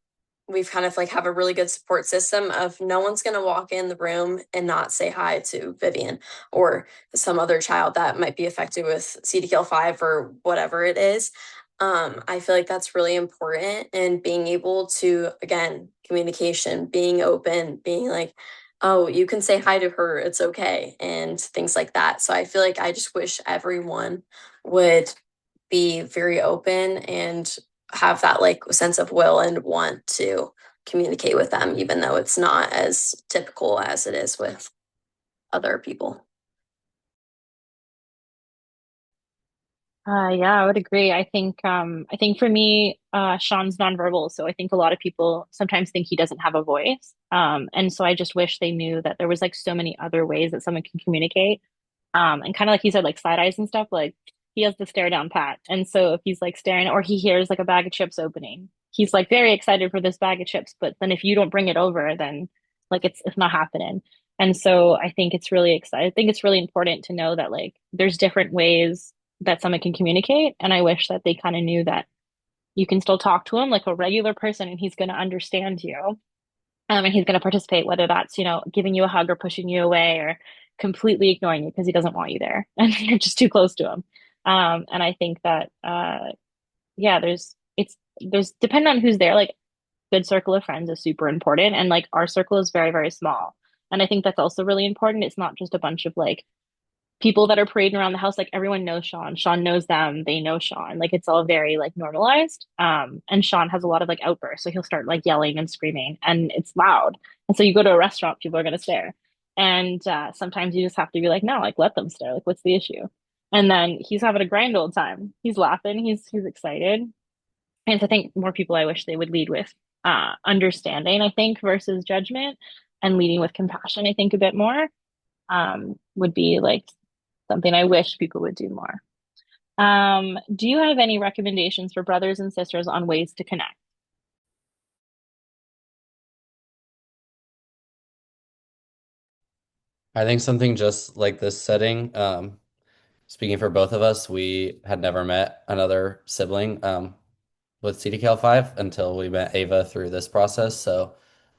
we've kind of like have a really good support system of no one's going to walk in the room and not say hi to Vivian or some other child that might be affected with CDKL5 or whatever it is. I feel like that's really important, and being able to, again, communication, being open, being like, oh, you can say hi to her, it's okay, and things like that. So I feel like I just wish everyone would be very open and have that like sense of will and want to communicate with them, even though it's not as typical as it is with other people. Yeah, I would agree. I think for me, Sean's nonverbal, so I think a lot of people sometimes think he doesn't have a voice. And so I just wish they knew that there was like so many other ways that someone can communicate. And kind of like you said, like side eyes and stuff, like he has the stare down pat. And so if he's like staring or he hears like a bag of chips opening, he's like very excited for this bag of chips. But then if you don't bring it over, then like it's not happening. And so I think it's really exciting. I think it's really important to know that like there's different ways that someone can communicate. And I wish that they kind of knew that you can still talk to him like a regular person and he's going to understand you. And he's going to participate, whether that's, giving you a hug or pushing you away or completely ignoring you because he doesn't want you there and you're just too close to him. And I think that, yeah, there's depending on who's there, like good circle of friends is super important. And like our circle is very, very small. And I think that's also really important. It's not just a bunch of like people that are parading around the house, like everyone knows Sean. Sean knows them. They know Sean. Like it's all very like normalized. And Sean has a lot of like outbursts. So he'll start like yelling and screaming and it's loud. And so you go to a restaurant, people are gonna stare. And sometimes you just have to be like, no, like let them stare. Like what's the issue? And then he's having a grand old time. He's laughing, he's excited. And so I think more people I wish they would lead with understanding, I think, versus judgment and leading with compassion, I think a bit more would be like something I wish people would do more. Do you have any recommendations for brothers and sisters on ways to connect? I think something just like this setting, speaking for both of us, we had never met another sibling with CDKL5 until we met Ava through this process. So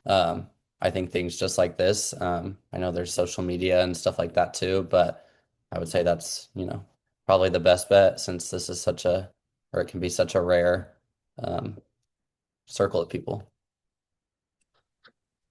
I think things just like this, I know there's social media and stuff like that too, but I would say that's, probably the best bet since this is or it can be such a rare um, circle of people.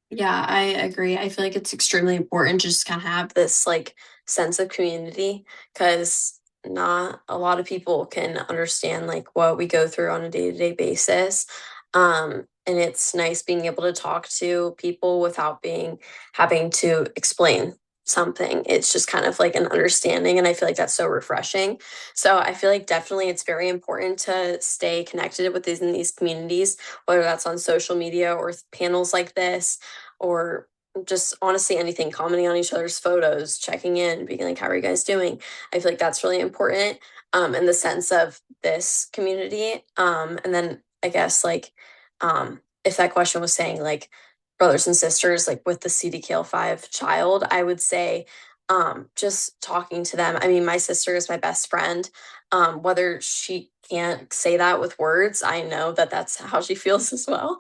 Yeah, I agree. I feel like it's extremely important to just kind of have this like sense of community, because not a lot of people can understand like what we go through on a day-to-day basis. And it's nice being able to talk to people without being having to explain something. It's just kind of like an understanding, and I feel like that's so refreshing. So I feel like definitely it's very important to stay connected with these in these communities, whether that's on social media or panels like this, or just honestly anything, commenting on each other's photos, checking in, being like, how are you guys doing? I feel like that's really important in the sense of this community. And then I guess like if that question was saying like brothers and sisters, like with the CDKL5 child, I would say just talking to them. I mean, my sister is my best friend. Whether she can't say that with words, I know that that's how she feels as well.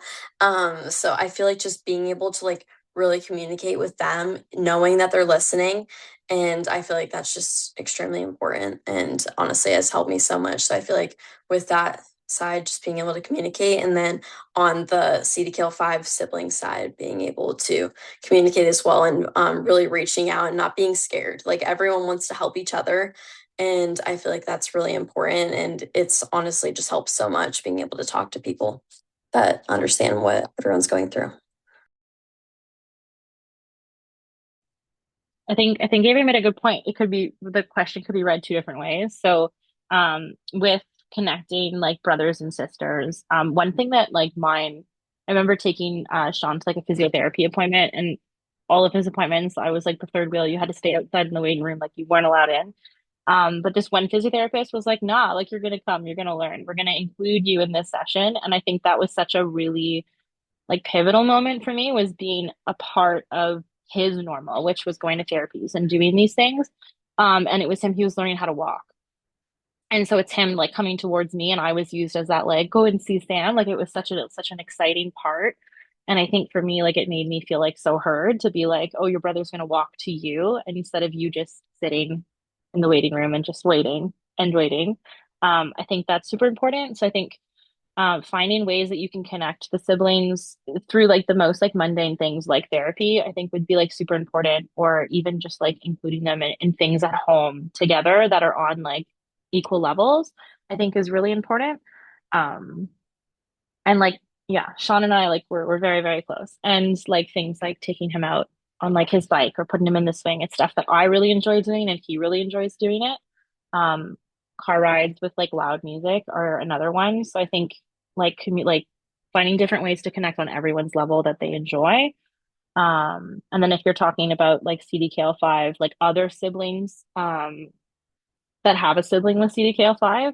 So I feel like just being able to like really communicate with them, knowing that they're listening. And I feel like that's just extremely important. And honestly, has helped me so much. So I feel like with that side, just being able to communicate. And then on the CDKL5 sibling side, being able to communicate as well, and really reaching out and not being scared. Like everyone wants to help each other. And I feel like that's really important. And it's honestly just helps so much being able to talk to people that understand what everyone's going through. I think Avery made a good point. The question could be read two different ways. So with connecting like brothers and sisters, one thing that like mine, I remember taking Sean to like a physiotherapy appointment and all of his appointments. I was like the third wheel. You had to stay outside in the waiting room, like you weren't allowed in. But this one physiotherapist was like, nah, like you're gonna come, you're gonna learn. We're gonna include you in this session. And I think that was such a really like pivotal moment for me, was being a part of his normal, which was going to therapies and doing these things. And it was him, he was learning how to walk. And so it's him like coming towards me, and I was used as that like go and see Sam. Like it was such an exciting part. And I think for me, like it made me feel like so heard to be like, oh, your brother's gonna walk to you, and instead of you just sitting in the waiting room and just waiting and waiting. I think that's super important. So I think finding ways that you can connect the siblings through like the most like mundane things like therapy, I think would be like super important, or even just like including them in things at home together that are on like equal levels, I think is really important. Um, and like, yeah, Sean and I, like, we're very, very close. And like things like taking him out on like his bike or putting him in the swing, it's stuff that I really enjoy doing and he really enjoys doing it. Um, Car rides with like loud music are another one. So I think like finding different ways to connect on everyone's level that they enjoy. And then if you're talking about like CDKL5, like other siblings, that have a sibling with CDKL5,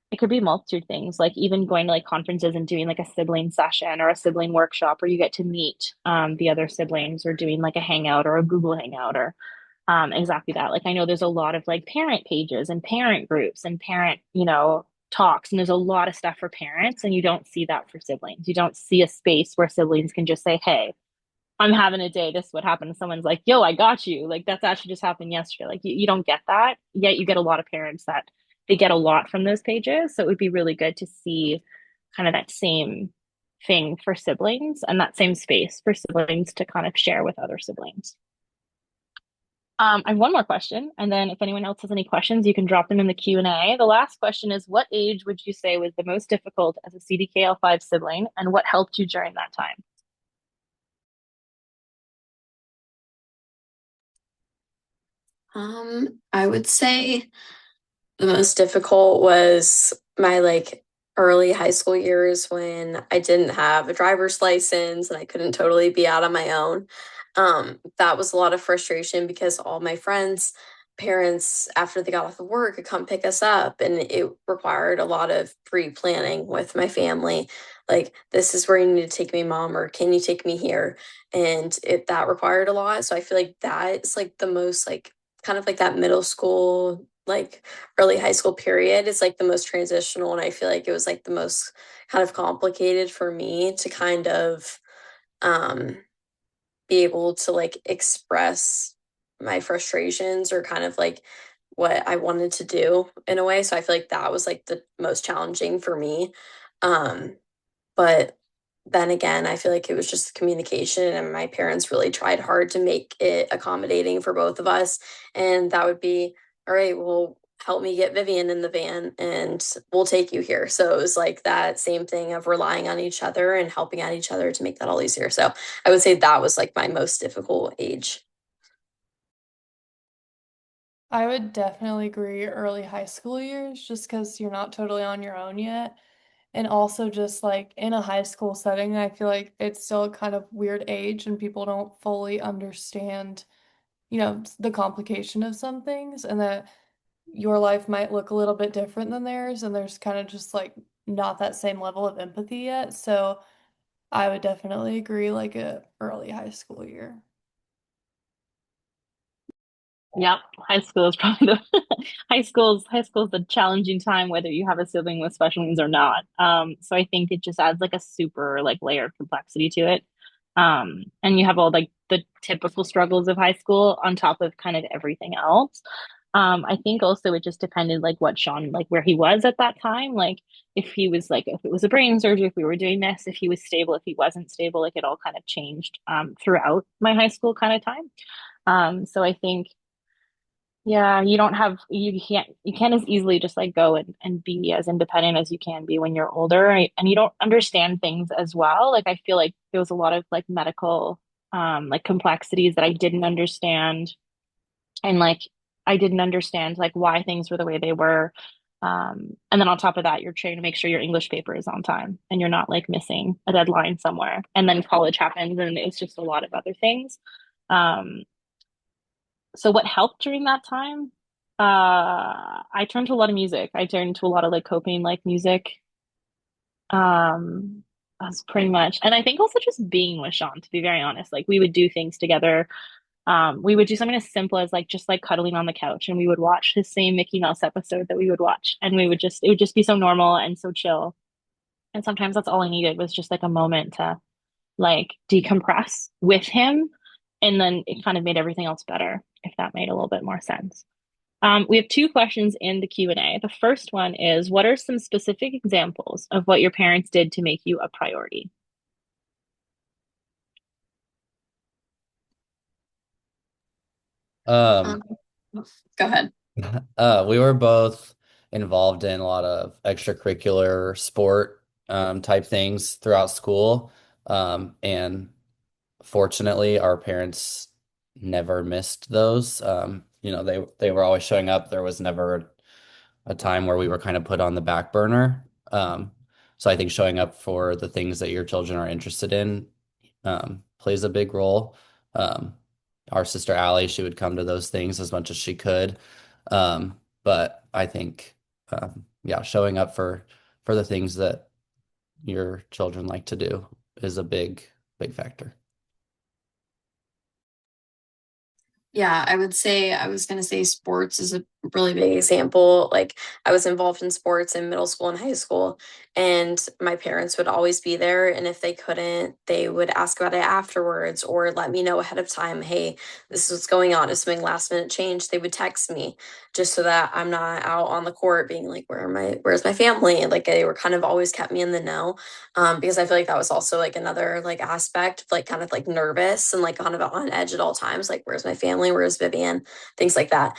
it could be multitude things, like even going to like conferences and doing like a sibling session or a sibling workshop where you get to meet the other siblings, or doing like a hangout or a Google hangout, or exactly that. Like I know there's a lot of like parent pages and parent groups and parent, talks, and there's a lot of stuff for parents, and you don't see that for siblings. You don't see a space where siblings can just say, hey, I'm having a day. This is what happened. Someone's like, yo, I got you. Like, that's actually just happened yesterday. Like, you don't get that. Yet you get a lot of parents that they get a lot from those pages. So it would be really good to see kind of that same thing for siblings, and that same space for siblings to kind of share with other siblings. I have one more question, and then if anyone else has any questions, you can drop them in the Q&A. The last question is, what age would you say was the most difficult as a CDKL5 sibling, and what helped you during that time? I would say the most difficult was my like early high school years when I didn't have a driver's license and I couldn't totally be out on my own. That was a lot of frustration because all my friends' parents, after they got off of work, could come pick us up, and it required a lot of pre-planning with my family. Like, this is where you need to take me, mom, or can you take me here? And it that required a lot. So I feel like that is like the most like kind of like that middle school, like early high school period is like the most transitional, and I feel like it was like the most kind of complicated for me to kind of um be able to like express my frustrations or kind of like what I wanted to do in a way. So I feel like that was like the most challenging for me. Um but then again, I feel like it was just communication, and my parents really tried hard to make it accommodating for both of us. And that would be, all right, well, help me get Vivian in the van and we'll take you here. So it was like that same thing of relying on each other and helping out each other to make that all easier. So I would say that was like my most difficult age. I would definitely agree early high school years just because you're not totally on your own yet. And also just like in a high school setting, I feel like it's still a kind of weird age and people don't fully understand, the complication of some things, and that your life might look a little bit different than theirs, and there's kind of just like not that same level of empathy yet. So I would definitely agree like a early high school year. Yep, high school is probably the high school's the challenging time whether you have a sibling with special needs or not. So I think it just adds like a super like layer of complexity to it. And you have all like the typical struggles of high school on top of kind of everything else. I think also it just depended like what Sean like where he was at that time. Like if he was like if it was a brain surgery, if we were doing this, if he was stable, if he wasn't stable, like it all kind of changed throughout my high school kind of time. So I think yeah, you can't as easily just like go and be as independent as you can be when you're older, and you don't understand things as well. Like I feel like there was a lot of like medical like complexities that I didn't understand, and like I didn't understand like why things were the way they were. And then on top of that, you're trying to make sure your English paper is on time and you're not like missing a deadline somewhere. And then college happens and it's just a lot of other things. Um, so what helped during that time? I turned to a lot of music. I turned to a lot of like coping like music. That's pretty much, and I think also just being with Sean, to be very honest. Like we would do things together. We would do something as simple as like just like cuddling on the couch and we would watch the same Mickey Mouse episode that we would watch. And we would just it would just be so normal and so chill. And sometimes that's all I needed was just like a moment to like decompress with him. And then it kind of made everything else better, if that made a little bit more sense. We have two questions in the Q&A. The first one is, what are some specific examples of what your parents did to make you a priority? Um, Go ahead. we were both involved in a lot of extracurricular sport type things throughout school. And fortunately, our parents never missed those. They were always showing up. There was never a time where we were kind of put on the back burner. So I think showing up for the things that your children are interested in plays a big role. Um, our sister Allie, she would come to those things as much as she could. But I think, yeah, showing up for the things that your children like to do is a big factor. Yeah, I would say I was going to say sports is a really big example. Like I was involved in sports in middle school and high school, and my parents would always be there. And if they couldn't, they would ask about it afterwards or let me know ahead of time, hey, this is what's going on. If something last minute changed, they would text me just so that I'm not out on the court being like, where's my family? And like they were kind of always kept me in the know. Because I feel like that was also like another like aspect, like kind of like nervous and like kind of on edge at all times. Like, where's my family? Where's Vivian? Things like that.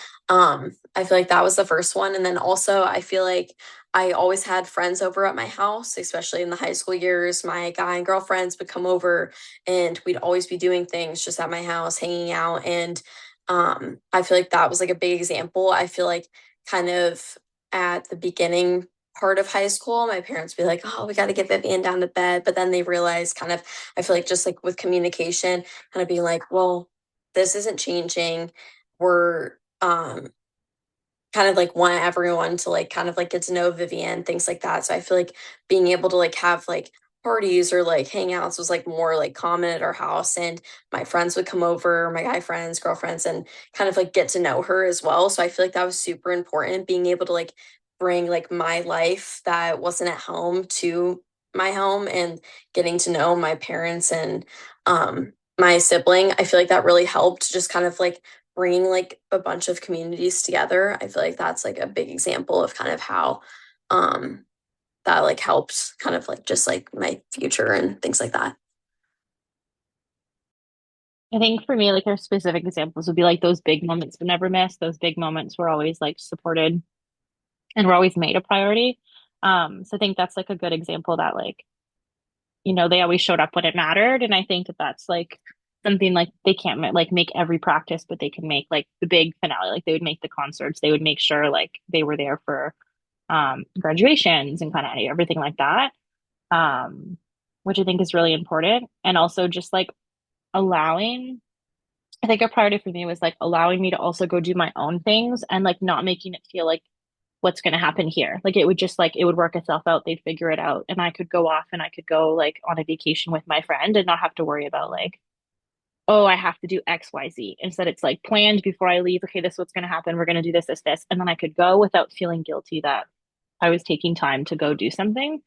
I feel like that was the first one. And then also, I feel like I always had friends over at my house, especially in the high school years. My guy and girlfriends would come over and we'd always be doing things just at my house, hanging out. And I feel like that was like a big example. I feel like kind of at the beginning part of high school, my parents would be like, oh, we got to get Vivian down to bed. But then they realized kind of, I feel like just like with communication, kind of being like, well, this isn't changing. We're kind of like want everyone to like kind of like get to know Vivian, things like that. So I feel like being able to like have like parties or like hangouts was like more like common at our house. And my friends would come over, my guy friends, girlfriends, and kind of like get to know her as well. So I feel like that was super important, being able to like bring like my life that wasn't at home to my home and getting to know my parents and my sibling. I feel like that really helped just kind of like bringing like a bunch of communities together. I feel like that's like a big example of kind of how um that like helped kind of like just like my future and things like that. I think for me, like our specific examples would be like those big moments we never miss. Those big moments were always like supported and were always made a priority. So I think that's like a good example that like, they always showed up when it mattered. And I think that that's like something like they can't like make every practice, but they can make like the big finale. Like they would make the concerts. They would make sure like they were there for graduations and kind of everything like that. Which I think is really important. And also just like allowing I think a priority for me was like allowing me to also go do my own things and like not making it feel like what's going to happen here. Like it would just like it would work itself out. They'd figure it out and I could go off and I could go like on a vacation with my friend and not have to worry about like, oh, I have to do XYZ. Instead, it's like planned before I leave. Okay, this is what's going to happen. We're going to do this. And then I could go without feeling guilty that I was taking time to go do something.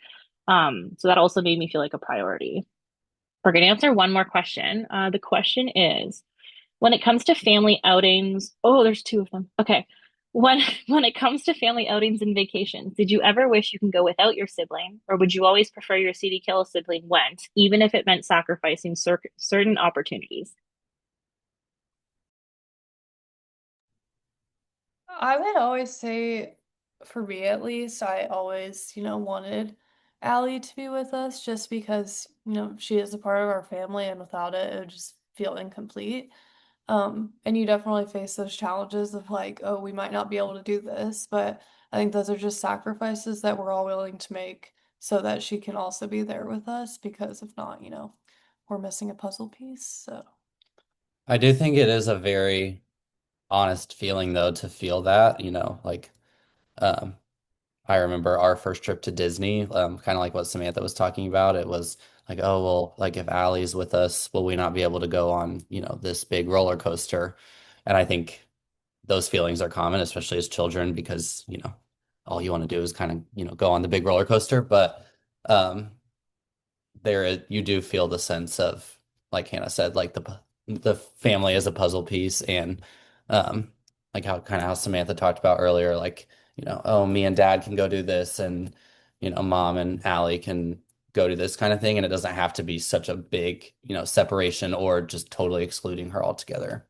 So that also made me feel like a priority. We're going to answer one more question. The question is, when it comes to family outings, oh, there's two of them. Okay. When when it comes to family outings and vacations, did you ever wish you can go without your sibling, or would you always prefer your CDKL sibling went, even if it meant sacrificing certain opportunities? I would always say, for me at least, I always, wanted Allie to be with us just because, she is a part of our family and without it, it would just feel incomplete. And you definitely face those challenges of like, oh, we might not be able to do this, but I think those are just sacrifices that we're all willing to make so that she can also be there with us because if not, we're missing a puzzle piece. So I do think it is a very honest feeling though to feel that, like um I remember our first trip to Disney, kind of like what Samantha was talking about. It was like, oh, well, like if Allie's with us, will we not be able to go on, this big roller coaster? And I think those feelings are common, especially as children, because, all you want to do is kind of, go on the big roller coaster. But um, you do feel the sense of, like Hannah said, like the family as a puzzle piece, and um, like how Samantha talked about earlier, like oh, me and Dad can go do this, and Mom and Allie can go do this kind of thing, and it doesn't have to be such a big separation or just totally excluding her altogether.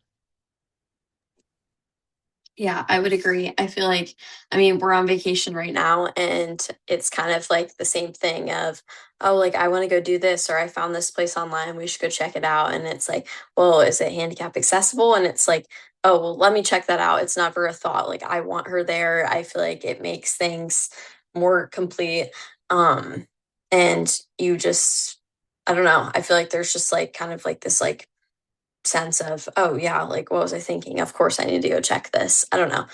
Yeah, I would agree. I feel like, I mean, we're on vacation right now, and it's kind of like the same thing of, oh, like I want to go do this, or I found this place online, we should go check it out. And it's like, well, is it handicap accessible? And it's like, oh, well, let me check that out. It's never a thought. Like, I want her there. I feel like it makes things more complete. Um, and you just, I don't know. I feel like there's just like kind of like this like sense of, oh yeah, like what was I thinking, of course I need to go check this. I don't know,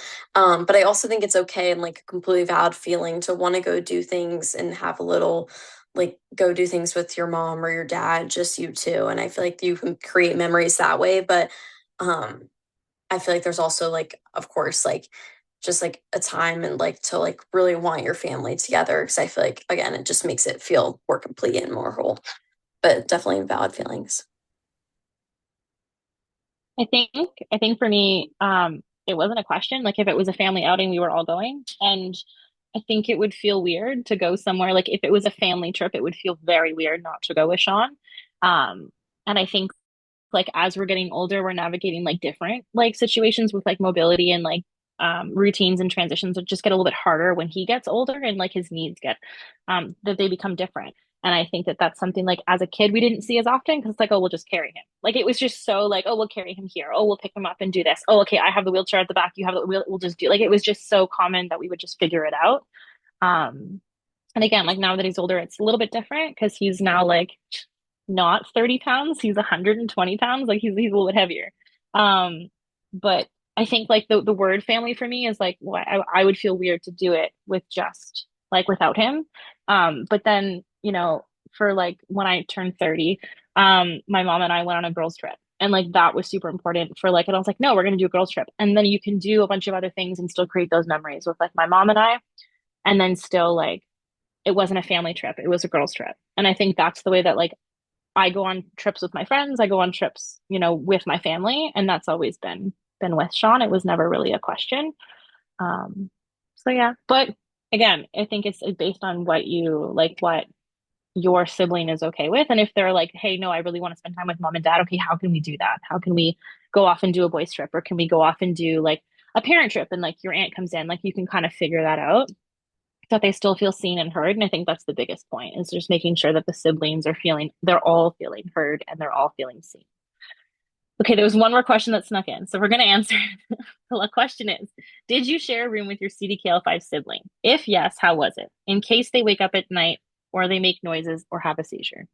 but I also think it's okay and like a completely valid feeling to want to go do things and have a little, like, go do things with your mom or your dad, just you two. And I feel like you can create memories that way. But um I feel like there's also like, of course, like just like a time and like to like really want your family together, because I feel like again it just makes it feel more complete and more whole. But definitely valid feelings. I think for me, it wasn't a question. Like if it was a family outing, we were all going. And I think it would feel weird to go somewhere. Like if it was a family trip, it would feel very weird not to go with Sean. Um, and I think like as we're getting older, we're navigating like different like situations with like mobility and like routines and transitions that just get a little bit harder when he gets older and like his needs get that they become different. And I think that that's something like as a kid we didn't see as often because it's like, oh, we'll just carry him. Like it was just so like, oh, we'll carry him here. Oh, we'll pick him up and do this. Oh, okay, I have the wheelchair at the back. You have the wheel. We'll just do like it was just so common that we would just figure it out. Um, and again, like now that he's older, it's a little bit different because he's now like not 30 pounds, he's 120 pounds, like he's a little bit heavier. But I think like the word family for me is like well, I would feel weird to do it with just like without him. But then, for like when I turned 30, my mom and I went on a girls trip. And like that was super important for like, and I was like, no, we're gonna do a girls trip. And then you can do a bunch of other things and still create those memories with like my mom and I, and then still like it wasn't a family trip, it was a girls trip. And I think that's the way that like I go on trips with my friends, I go on trips, with my family, and that's always been with Sean. It was never really a question. So yeah, but again, I think it's based on what you like, what your sibling is okay with. And if they're like, hey, no, I really want to spend time with mom and dad, okay, how can we do that? How can we go off and do a boys trip? Or can we go off and do like a parent trip and like your aunt comes in? Like you can kind of figure that out that they still feel seen and heard. And I think that's the biggest point is just making sure that the siblings are feeling, they're all feeling heard and they're all feeling seen. Okay, there was one more question that snuck in. So we're going to answer. The question is, did you share a room with your CDKL5 sibling? If yes, how was it? In case they wake up at night or they make noises or have a seizure.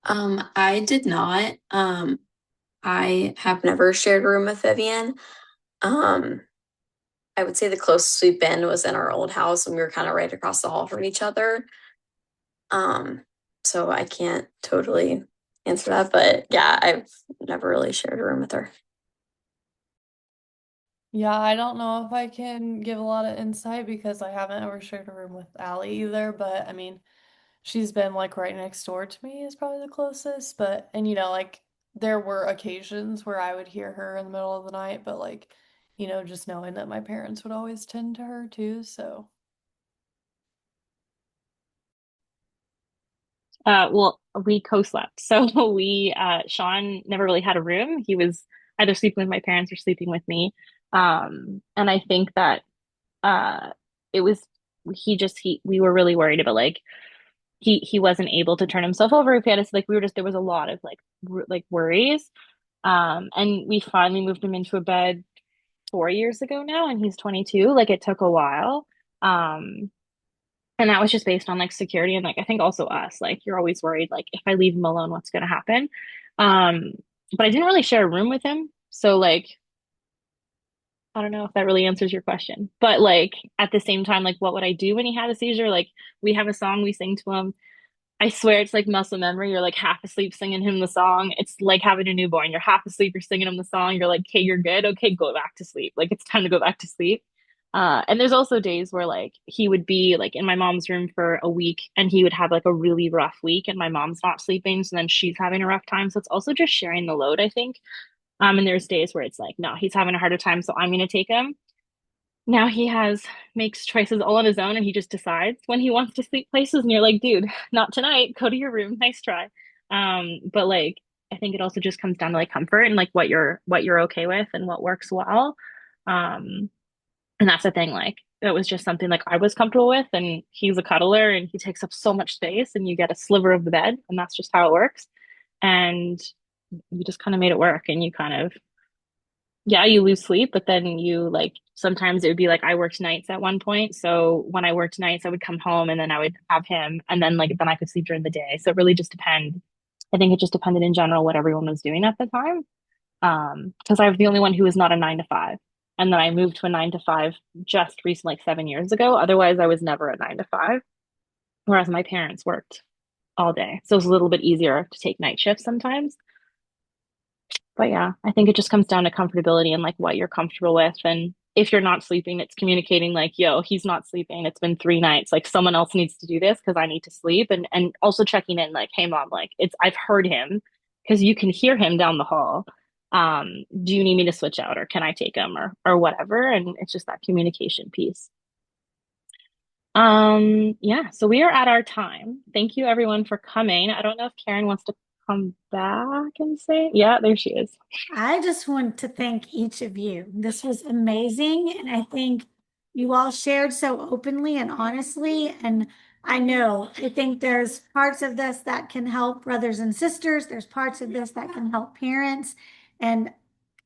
I did not. I have never shared a room with Vivian. Um, I would say the closest we've been was in our old house, and we were kind of right across the hall from each other. Um, so I can't totally answer that, but yeah, I've never really shared a room with her. Yeah, I don't know if I can give a lot of insight because I haven't ever shared a room with Allie either, but I mean, she's been like right next door to me is probably the closest, but and like there were occasions where I would hear her in the middle of the night, but like, just knowing that my parents would always tend to her too, so Well, we co-slept. So Sean never really had a room. He was either sleeping with my parents or sleeping with me. And I think that uh, it was, we were really worried about like, he wasn't able to turn himself over if he had to, like, we were just, there was a lot of like worries. And we finally moved him into a bed 4 years ago now, and he's 22. Like it took a while. Um, And that was just based on like security and like I think also us. Like you're always worried like if I leave him alone, what's gonna happen? Um, but I didn't really share a room with him. So like I don't know if that really answers your question. But like at the same time, like what would I do when he had a seizure? Like we have a song we sing to him. I swear it's like muscle memory. You're like half asleep singing him the song. It's like having a newborn. You're half asleep, you're singing him the song. You're like, okay, you're good. Okay, go back to sleep. Like it's time to go back to sleep. And there's also days where like he would be like in my mom's room for a week and he would have like a really rough week and my mom's not sleeping. So then she's having a rough time. So it's also just sharing the load, I think. And there's days where it's like, no, he's having a harder time, so I'm gonna take him. Now he has makes choices all on his own and he just decides when he wants to sleep places and you're like, dude, not tonight. Go to your room. Nice try. But like I think it also just comes down to like comfort and like what you're okay with and what works well. Um, and that's the thing, like it was just something like I was comfortable with and he's a cuddler and he takes up so much space and you get a sliver of the bed and that's just how it works. And you just kind of made it work and you kind of yeah, you lose sleep, but then you like sometimes it would be like I worked nights at one point. So when I worked nights, I would come home and then I would have him and then like then I could sleep during the day. So it really just depend. I think it just depended in general what everyone was doing at the time. Because I was the only one who was not a 9 to 5. And then I moved to a 9 to 5 just recently, like 7 years ago. Otherwise, I was never a 9 to 5. Whereas my parents worked all day. So it was a little bit easier to take night shifts sometimes. But yeah, I think it just comes down to comfortability and like what you're comfortable with. And if you're not sleeping, it's communicating like, yo, he's not sleeping. It's been 3 nights. Like someone else needs to do this because I need to sleep. And also checking in like, hey mom, like it's I've heard him because you can hear him down the hall. Do you need me to switch out or can I take him or whatever? And it's just that communication piece. Yeah, so we are at our time. Thank you everyone for coming. I don't know if Karen wants to come back and say, yeah, there she is. I just want to thank each of you. This was amazing. And I think you all shared so openly and honestly. And I think there's parts of this that can help brothers and sisters. There's parts of this that can help parents. And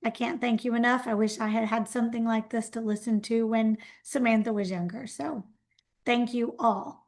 I can't thank you enough. I wish I had had something like this to listen to when Samantha was younger. So thank you all.